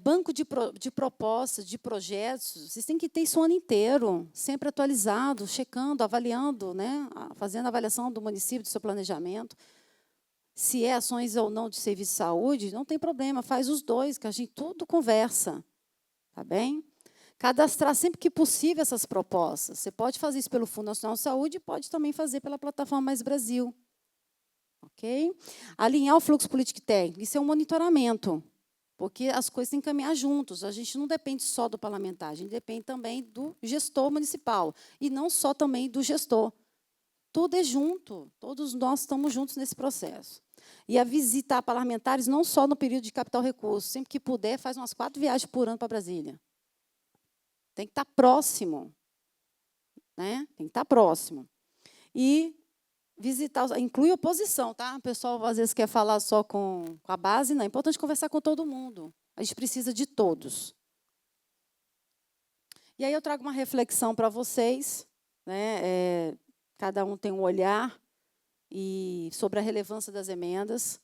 Banco de propostas, de projetos, vocês têm que ter isso o ano inteiro, sempre atualizado, checando, avaliando, né? Fazendo a avaliação do município, do seu planejamento. Se é ações ou não de serviço de saúde, não tem problema, faz os dois, que a gente tudo conversa. Tá bem? Cadastrar sempre que possível essas propostas. Você pode fazer isso pelo Fundo Nacional de Saúde e pode também fazer pela plataforma Mais Brasil. Ok? Alinhar o fluxo político e técnico, isso é um monitoramento, porque as coisas têm que caminhar juntos. A gente não depende só do parlamentar, a gente depende também do gestor municipal, e não só também do gestor. Tudo é junto, todos nós estamos juntos nesse processo. E a visitar parlamentares não só no período de capital recurso, sempre que puder, faz umas 4 viagens por ano para Brasília. Tem que estar próximo. Né? Tem que estar próximo. E visitar, inclui oposição, tá? O pessoal às vezes quer falar só com a base, não. É importante conversar com todo mundo. A gente precisa de todos. E aí eu trago uma reflexão para vocês, né? Cada um tem um olhar e sobre a relevância das emendas.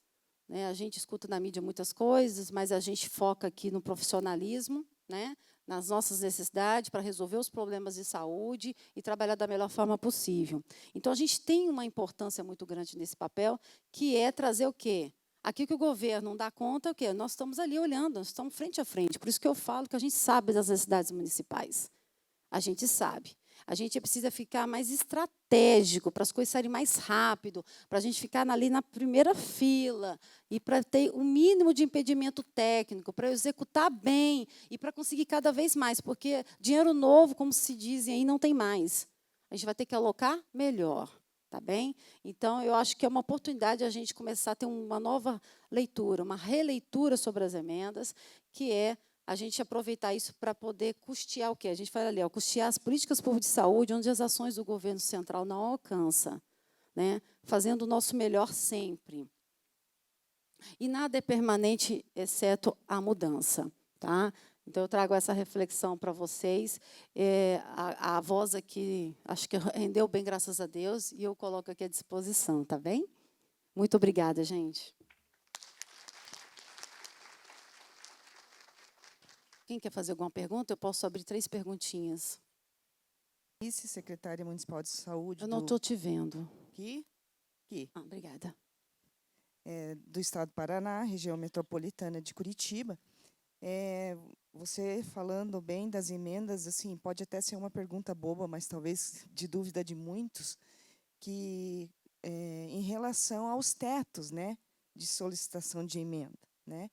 Né? A gente escuta na mídia muitas coisas, mas a gente foca aqui no profissionalismo, né? Nas nossas necessidades para resolver os problemas de saúde e trabalhar da melhor forma possível. Então, a gente tem uma importância muito grande nesse papel, que é trazer o quê? Aquilo que o governo não dá conta, o quê? Nós estamos ali olhando, nós estamos frente a frente. Por isso que eu falo que a gente sabe das necessidades municipais. A gente sabe. A gente precisa ficar mais estratégico para as coisas saírem mais rápido, para a gente ficar ali na primeira fila e para ter o mínimo de impedimento técnico, para executar bem e para conseguir cada vez mais, porque dinheiro novo, como se dizem aí, não tem mais. A gente vai ter que alocar melhor, tá bem? Então, eu acho que é uma oportunidade a gente começar a ter uma nova leitura, uma releitura sobre as emendas, que é a gente aproveitar isso para poder custear o quê? A gente fala ali, custear as políticas públicas de saúde, onde as ações do governo central não alcançam, né? Fazendo o nosso melhor sempre. E nada é permanente, exceto a mudança. Tá? Então, eu trago essa reflexão para vocês. A voz aqui, acho que rendeu bem, graças a Deus, e eu coloco aqui à disposição, tá bem? Muito obrigada, gente. Quem quer fazer alguma pergunta? Eu posso abrir 3 perguntinhas. Vice-secretária municipal de saúde. Eu não estou te vendo. Aqui? Obrigada. Do estado do Paraná, região metropolitana de Curitiba. Você falando bem das emendas, assim, pode até ser uma pergunta boba, mas talvez de dúvida de muitos, que em relação aos tetos, né, de solicitação de emenda, né?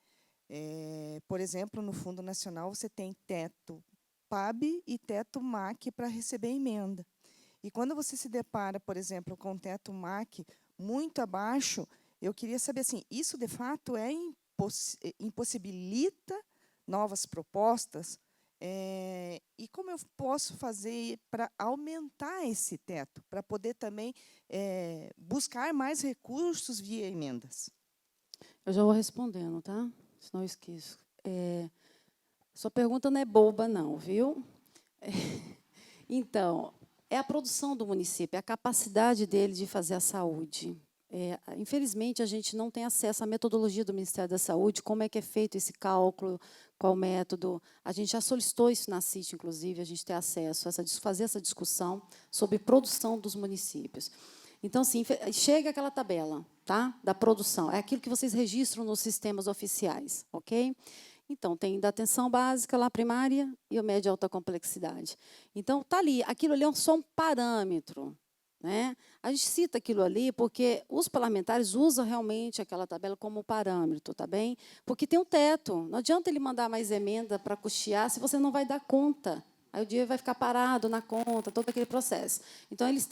Por exemplo, no Fundo Nacional, você tem teto PAB e teto MAC para receber emenda. E quando você se depara, por exemplo, com o teto MAC muito abaixo, eu queria saber, assim, isso, de fato, impossibilita novas propostas? E como eu posso fazer para aumentar esse teto, para poder também buscar mais recursos via emendas? Eu já vou respondendo, tá? Senão eu esqueço. Sua pergunta não é boba, não, viu? Então, é a produção do município, é a capacidade dele de fazer a saúde. Infelizmente, a gente não tem acesso à metodologia do Ministério da Saúde, como é que é feito esse cálculo, qual o método. A gente já solicitou isso na CIT, inclusive, a gente ter acesso a fazer essa discussão sobre produção dos municípios. Então, sim, chega aquela tabela, tá, da produção. É aquilo que vocês registram nos sistemas oficiais, ok? Então, tem da atenção básica, lá primária, e o médio e alta complexidade. Então, está ali. Aquilo ali é só um parâmetro. Né? A gente cita aquilo ali porque os parlamentares usam realmente aquela tabela como parâmetro, tá bem? Porque tem um teto. Não adianta ele mandar mais emenda para custear se você não vai dar conta. Aí o dinheiro vai ficar parado na conta, todo aquele processo. Então, eles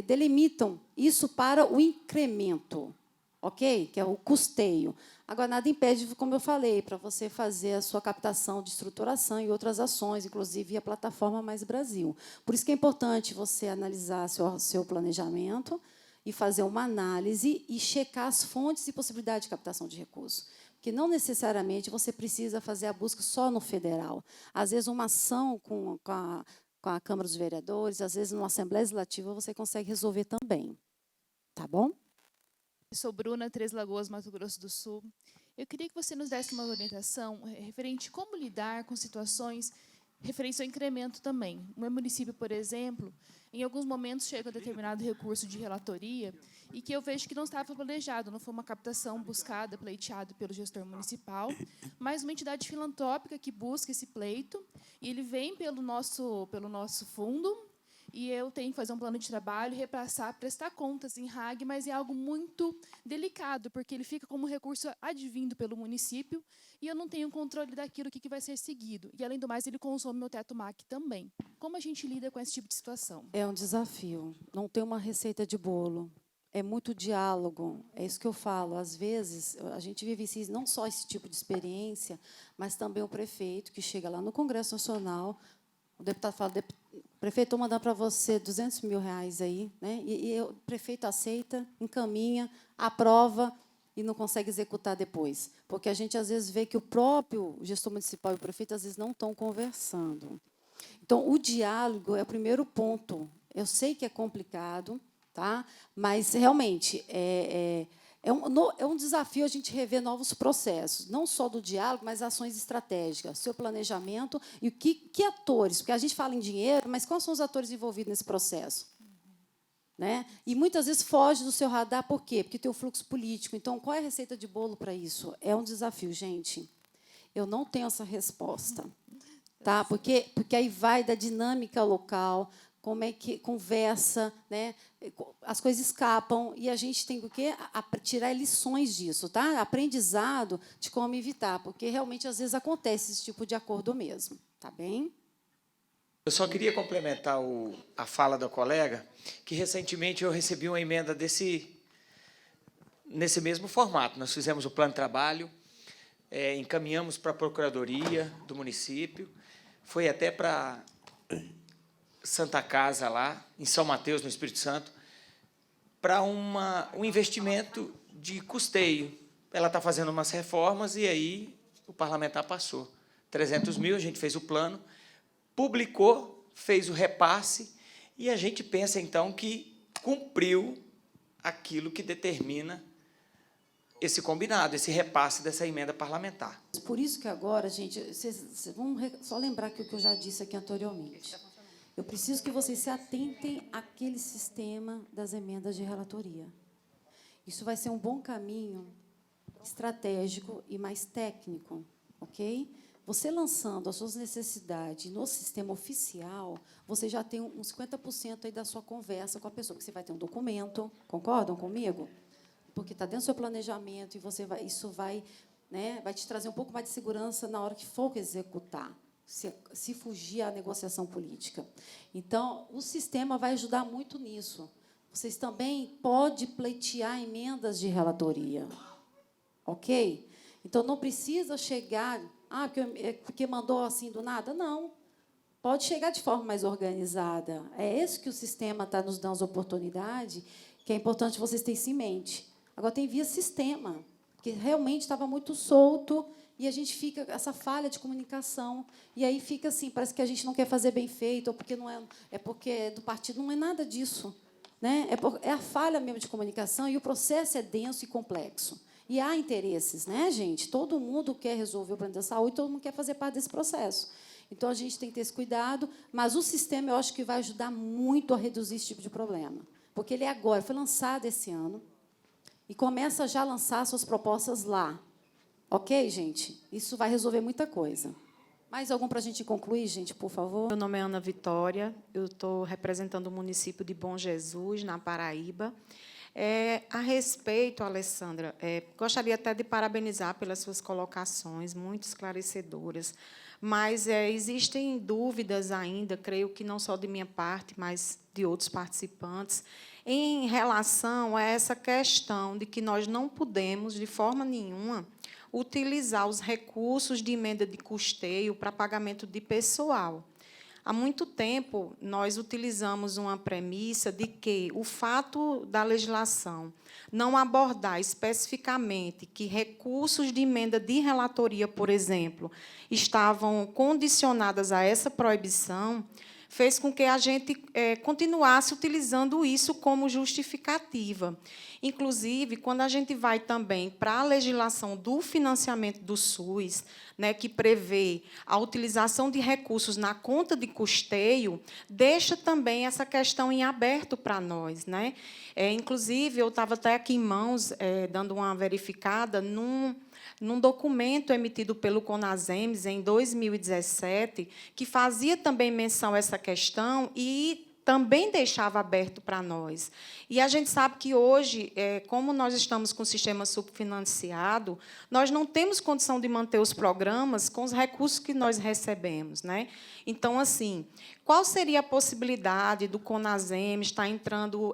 delimitam isso para o incremento, ok? Que é o custeio. Agora, nada impede, como eu falei, para você fazer a sua captação de estruturação e outras ações, inclusive a plataforma Mais Brasil. Por isso que é importante você analisar seu planejamento e fazer uma análise e checar as fontes e possibilidade de captação de recursos. Porque não necessariamente você precisa fazer a busca só no federal. Às vezes, uma ação com a Câmara dos Vereadores, às vezes, numa Assembleia Legislativa, você consegue resolver também. Tá bom? Sou Bruna, Três Lagoas, Mato Grosso do Sul. Eu queria que você nos desse uma orientação referente a como lidar com situações referentes ao incremento também. O meu município, por exemplo, em alguns momentos chega a determinado recurso de relatoria e que eu vejo que não estava planejado, não foi uma captação buscada, pleiteada pelo gestor municipal, mas uma entidade filantrópica que busca esse pleito, e ele vem pelo nosso fundo, e eu tenho que fazer um plano de trabalho, repassar, prestar contas em RAG, mas é algo muito delicado, porque ele fica como recurso advindo pelo município e eu não tenho controle daquilo que vai ser seguido. E, além do mais, ele consome meu teto MAC também. Como a gente lida com esse tipo de situação? É um desafio, não tem uma receita de bolo. É muito diálogo, é isso que eu falo. Às vezes, a gente vive não só esse tipo de experiência, mas também o prefeito, que chega lá no Congresso Nacional, o deputado fala, prefeito, estou mandando para você 200 mil reais aí, né? E o prefeito aceita, encaminha, aprova e não consegue executar depois. Porque a gente, às vezes, vê que o próprio gestor municipal e o prefeito, às vezes, não estão conversando. Então, o diálogo é o primeiro ponto. Eu sei que é complicado, tá? Mas, realmente, é um desafio a gente rever novos processos, não só do diálogo, mas ações estratégicas, seu planejamento e que atores, porque a gente fala em dinheiro, mas quais são os atores envolvidos nesse processo? Né? E, muitas vezes, foge do seu radar, por quê? Porque tem o fluxo político. Então, qual é a receita de bolo para isso? É um desafio, gente. Eu não tenho essa resposta. Tá? Porque aí vai da dinâmica local, como é que conversa, né? As coisas escapam e a gente tem o quê? Tirar lições disso, tá? Aprendizado de como evitar, porque realmente às vezes acontece esse tipo de acordo mesmo, tá bem? Eu só queria complementar a fala da colega, que recentemente eu recebi uma emenda nesse mesmo formato. Nós fizemos o plano de trabalho, encaminhamos para a Procuradoria do município, foi até para Santa Casa, lá, em São Mateus, no Espírito Santo, para um investimento de custeio. Ela está fazendo umas reformas e aí o parlamentar passou. 300 mil, a gente fez o plano, publicou, fez o repasse e a gente pensa, então, que cumpriu aquilo que determina esse combinado, esse repasse dessa emenda parlamentar. Por isso que agora, gente, vocês vão só lembrar que o que eu já disse aqui anteriormente. Eu preciso que vocês se atentem àquele sistema das emendas de relatoria. Isso vai ser um bom caminho estratégico e mais técnico, ok? Você lançando as suas necessidades no sistema oficial, você já tem uns 50% aí da sua conversa com a pessoa, que você vai ter um documento, concordam comigo? Porque está dentro do seu planejamento e isso vai, né, vai te trazer um pouco mais de segurança na hora que for executar, se fugir à negociação política. Então, o sistema vai ajudar muito nisso. Vocês também podem pleitear emendas de relatoria, ok? Então, não precisa chegar, porque mandou assim do nada, não. Pode chegar de forma mais organizada. É esse que o sistema está nos dando as oportunidades, que é importante vocês terem isso em mente. Agora, tem via sistema, que realmente estava muito solto, e a gente fica essa falha de comunicação, e aí fica assim, parece que a gente não quer fazer bem feito, ou porque não é porque do partido, não é nada disso. Né? É a falha mesmo de comunicação, e o processo é denso e complexo. E há interesses, né, gente? Todo mundo quer resolver o plano da saúde, todo mundo quer fazer parte desse processo. Então, a gente tem que ter esse cuidado, mas o sistema, eu acho que vai ajudar muito a reduzir esse tipo de problema. Porque ele foi lançado esse ano, e começa já a lançar suas propostas lá. Ok, gente? Isso vai resolver muita coisa. Mais algum para a gente concluir, gente, por favor? Meu nome é Ana Vitória, eu estou representando o município de Bom Jesus, na Paraíba. A respeito, Alessandra, gostaria até de parabenizar pelas suas colocações, muito esclarecedoras, mas existem dúvidas ainda, creio que não só de minha parte, mas de outros participantes, em relação a essa questão de que nós não podemos, de forma nenhuma, utilizar os recursos de emenda de custeio para pagamento de pessoal. Há muito tempo, nós utilizamos uma premissa de que o fato da legislação não abordar especificamente que recursos de emenda de relatoria, por exemplo, estavam condicionadas a essa proibição, fez com que a gente continuasse utilizando isso como justificativa. Inclusive, quando a gente vai também para a legislação do financiamento do SUS, né, que prevê a utilização de recursos na conta de custeio, deixa também essa questão em aberto para nós, né? Inclusive, eu estava até aqui em mãos, dando uma verificada, num documento emitido pelo CONASEMS em 2017, que fazia também menção a essa questão e também deixava aberto para nós. E a gente sabe que hoje, como nós estamos com o sistema subfinanciado, nós não temos condição de manter os programas com os recursos que nós recebemos, né? Então, assim, qual seria a possibilidade do CONASEMS estar entrando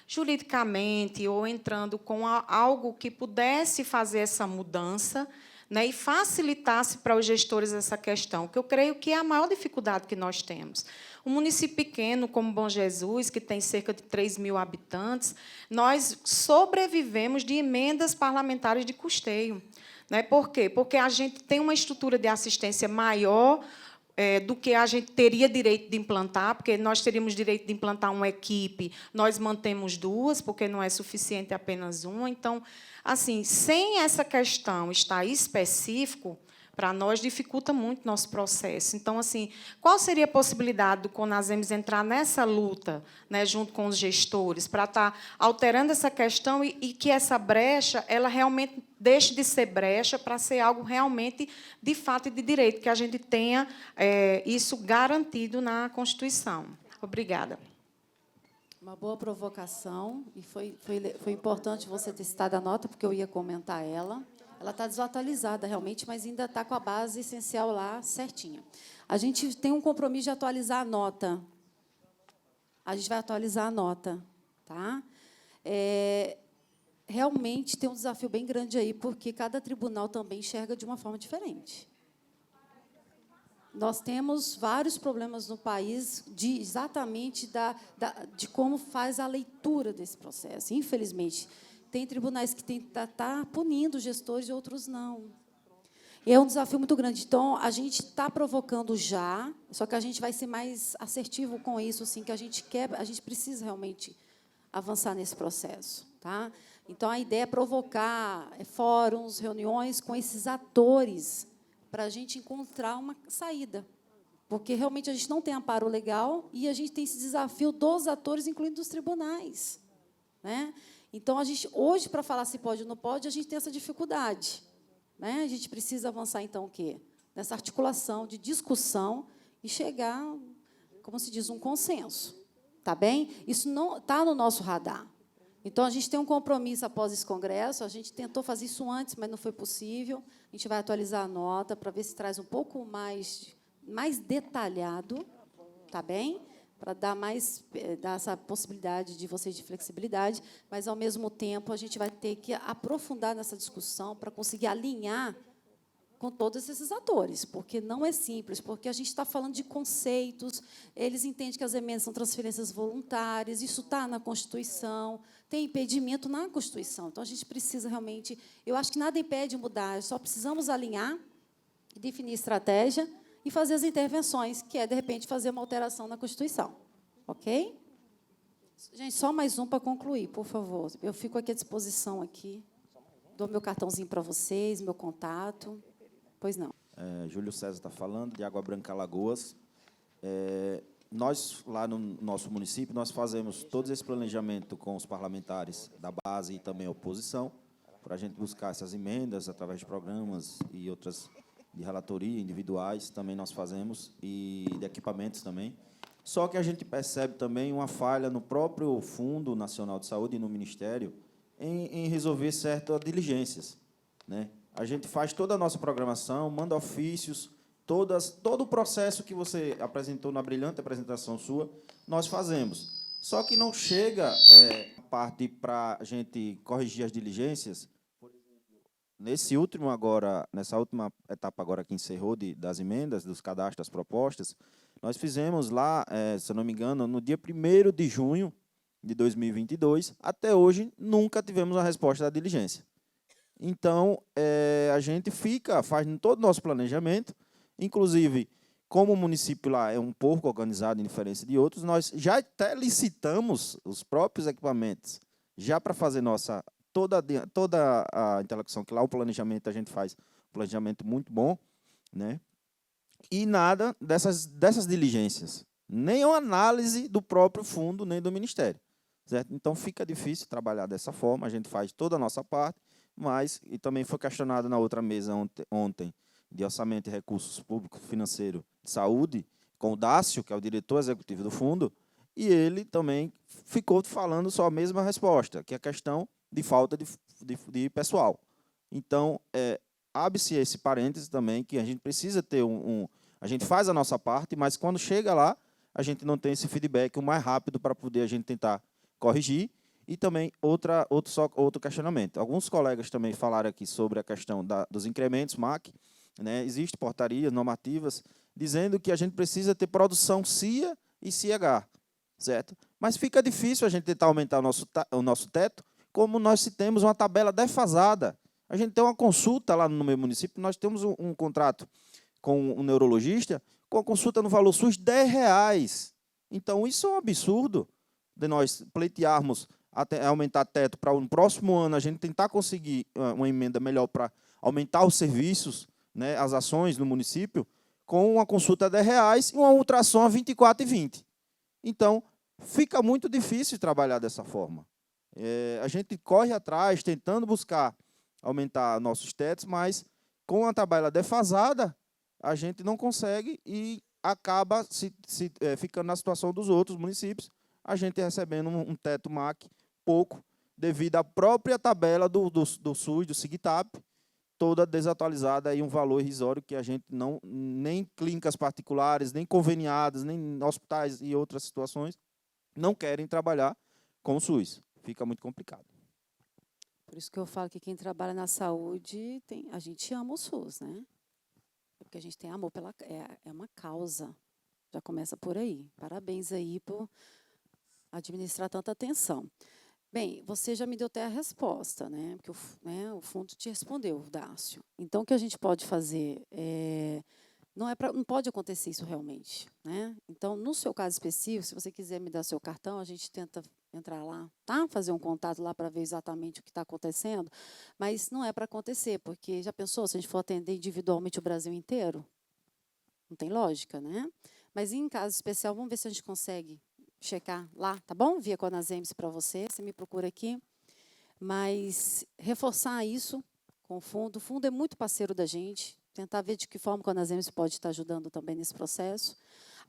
juridicamente ou entrando com algo que pudesse fazer essa mudança, né, e facilitasse para os gestores essa questão, que eu creio que é a maior dificuldade que nós temos. Um município pequeno como Bom Jesus, que tem cerca de 3.000 habitantes, nós sobrevivemos de emendas parlamentares de custeio. Né? Por quê? Porque a gente tem uma estrutura de assistência maior do que a gente teria direito de implantar, porque nós teríamos direito de implantar uma equipe, nós mantemos 2, porque não é suficiente apenas uma. Então, assim, sem essa questão estar específico, para nós dificulta muito nosso processo. Então, assim, qual seria a possibilidade do CONASEMS entrar nessa luta, né, junto com os gestores, para estar alterando essa questão e que essa brecha ela realmente deixe de ser brecha para ser algo realmente de fato e de direito, que a gente tenha isso garantido na Constituição. Obrigada. Uma boa provocação, e foi importante você ter citado a nota, porque eu ia comentar ela. Ela está desatualizada, realmente, mas ainda está com a base essencial lá certinha. A gente tem um compromisso de atualizar a nota. A gente vai atualizar a nota. Tá? Realmente tem um desafio bem grande aí, porque cada tribunal também enxerga de uma forma diferente. Nós temos vários problemas no país exatamente de como faz a leitura desse processo. Infelizmente, tem tribunais que tá punindo gestores e outros não. E é um desafio muito grande. Então, a gente está provocando já, só que a gente vai ser mais assertivo com isso, assim, que a gente precisa realmente avançar nesse processo. Tá? Então, a ideia é provocar fóruns, reuniões com esses atores para a gente encontrar uma saída. Porque, realmente, a gente não tem amparo legal e a gente tem esse desafio dos atores, incluindo dos tribunais. Né? Então, a gente, hoje, para falar se pode ou não pode, a gente tem essa dificuldade. Né? A gente precisa avançar, então, o quê? Nessa articulação de discussão e chegar, como se diz, um consenso. Tá bem? Isso não está no nosso radar. Então, a gente tem um compromisso após esse congresso, a gente tentou fazer isso antes, mas não foi possível. A gente vai atualizar a nota para ver se traz um pouco mais detalhado, tá bem? Para dar essa possibilidade de vocês de flexibilidade, mas, ao mesmo tempo, a gente vai ter que aprofundar nessa discussão para conseguir alinhar com todos esses atores, porque não é simples, porque a gente está falando de conceitos, eles entendem que as emendas são transferências voluntárias, isso está na Constituição, tem impedimento na Constituição. Então, a gente precisa realmente... Eu acho que nada impede mudar, só precisamos alinhar, definir estratégia e fazer as intervenções, que é, de repente, fazer uma alteração na Constituição. Ok? Gente, só mais um para concluir, por favor. Eu fico aqui à disposição. Aqui. Dou meu cartãozinho para vocês, meu contato. Pois não. Júlio César está falando, de Água Branca, Alagoas. Nós, lá no nosso município, nós fazemos todo esse planejamento com os parlamentares da base e também a oposição, para a gente buscar essas emendas através de programas e outras de relatoria, individuais, também nós fazemos, e de equipamentos também. Só que a gente percebe também uma falha no próprio Fundo Nacional de Saúde e no Ministério em resolver certas diligências. Né? A gente faz toda a nossa programação, manda ofícios, todo o processo que você apresentou na brilhante apresentação sua, nós fazemos. Só que não chega a parte para a gente corrigir as diligências. Nessa última etapa agora que encerrou das emendas, dos cadastros, das propostas, nós fizemos lá, se eu não me engano, no dia 1º de junho de 2022, até hoje, nunca tivemos a resposta da diligência. Então, a gente faz todo o nosso planejamento, inclusive, como o município lá é um pouco organizado, em diferença de outros, nós já até licitamos os próprios equipamentos, já para fazer toda a interlocução, que lá o planejamento a gente faz, um planejamento muito bom, né? E nada dessas diligências, nem uma análise do próprio fundo, nem do Ministério. Certo? Então, fica difícil trabalhar dessa forma, a gente faz toda a nossa parte, mas, e também foi questionado na outra mesa ontem, de Orçamento e Recursos Públicos Financeiro de Saúde, com o Dácio, que é o diretor executivo do fundo, e ele também ficou falando só a mesma resposta, que é a questão de falta de pessoal. Então, abre-se esse parêntese também, que a gente precisa ter a gente faz a nossa parte, mas quando chega lá, a gente não tem esse feedback o mais rápido para poder a gente tentar corrigir. E também outro questionamento. Alguns colegas também falaram aqui sobre a questão dos incrementos MAC, né? Existem portarias normativas dizendo que a gente precisa ter produção CIA e CIH, certo? Mas fica difícil a gente tentar aumentar o nosso teto, como nós temos uma tabela defasada. A gente tem uma consulta lá no meu município, nós temos um contrato com um neurologista, com a consulta no valor SUS de R$10. Então, isso é um absurdo de nós pleitearmos até aumentar teto para no próximo ano a gente tentar conseguir uma emenda melhor para aumentar os serviços, né, as ações no município, com uma consulta de R$10 e uma ultrassom a R$24,20. Então, fica muito difícil trabalhar dessa forma. A gente corre atrás, tentando buscar aumentar nossos tetos, mas com a tabela defasada, a gente não consegue e acaba ficando na situação dos outros municípios, a gente recebendo um teto MAC pouco, devido à própria tabela do SUS, do SIGTAP, toda desatualizada e um valor irrisório que a gente nem clínicas particulares, nem conveniadas, nem hospitais e outras situações, não querem trabalhar com o SUS. Fica muito complicado. Por isso que eu falo que quem trabalha na saúde, a gente ama o SUS, né? Porque a gente tem amor é uma causa. Já começa por aí. Parabéns aí por administrar tanta atenção. Bem, você já me deu até a resposta, né? Porque o fundo te respondeu, Dácio. Então, o que a gente pode fazer não pode acontecer isso realmente, né? Então, no seu caso específico, se você quiser me dar seu cartão, a gente tenta entrar lá, tá? Fazer um contato lá para ver exatamente o que está acontecendo, mas não é para acontecer, porque já pensou se a gente for atender individualmente o Brasil inteiro? Não tem lógica, né? Mas em caso especial, vamos ver se a gente consegue checar lá, tá bom? Via Conasems para você me procura aqui. Mas reforçar isso com o fundo. O fundo é muito parceiro da gente. Tentar ver de que forma o Conasems pode estar ajudando também nesse processo.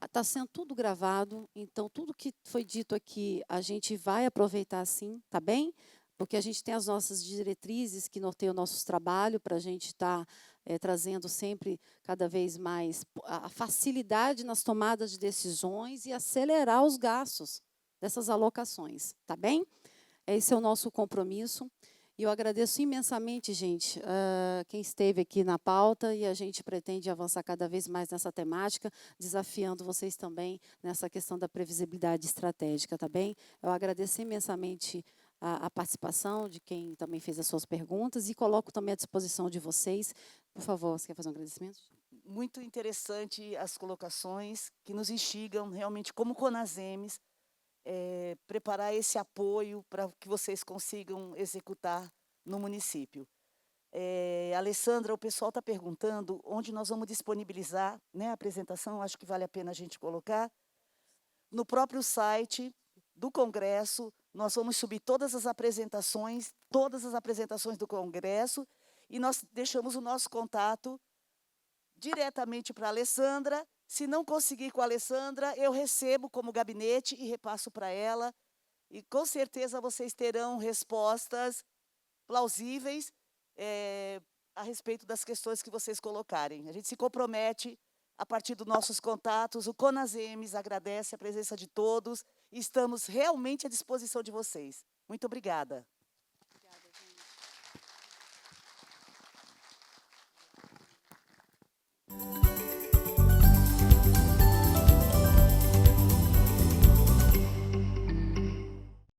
Está sendo tudo gravado, então tudo que foi dito aqui a gente vai aproveitar sim, tá bem? Porque a gente tem as nossas diretrizes que norteiam o nosso trabalho para a gente estar trazendo sempre cada vez mais a facilidade nas tomadas de decisões e acelerar os gastos dessas alocações, tá bem? Esse é o nosso compromisso. E eu agradeço imensamente, gente, quem esteve aqui na pauta, e a gente pretende avançar cada vez mais nessa temática, desafiando vocês também nessa questão da previsibilidade estratégica, tá bem? Eu agradeço imensamente a participação de quem também fez as suas perguntas e coloco também à disposição de vocês. Por favor, você quer fazer um agradecimento? Muito interessante as colocações que nos instigam realmente como Conasems, preparar esse apoio para que vocês consigam executar no município. Alessandra, o pessoal está perguntando onde nós vamos disponibilizar, né, a apresentação, acho que vale a pena a gente colocar. No próprio site do Congresso, nós vamos subir todas as apresentações do Congresso, e nós deixamos o nosso contato diretamente para a Alessandra. Se não conseguir com a Alessandra, eu recebo como gabinete e repasso para ela. E, com certeza, vocês terão respostas plausíveis a respeito das questões que vocês colocarem. A gente se compromete a partir dos nossos contatos. O Conasems agradece a presença de todos e estamos realmente à disposição de vocês. Muito obrigada.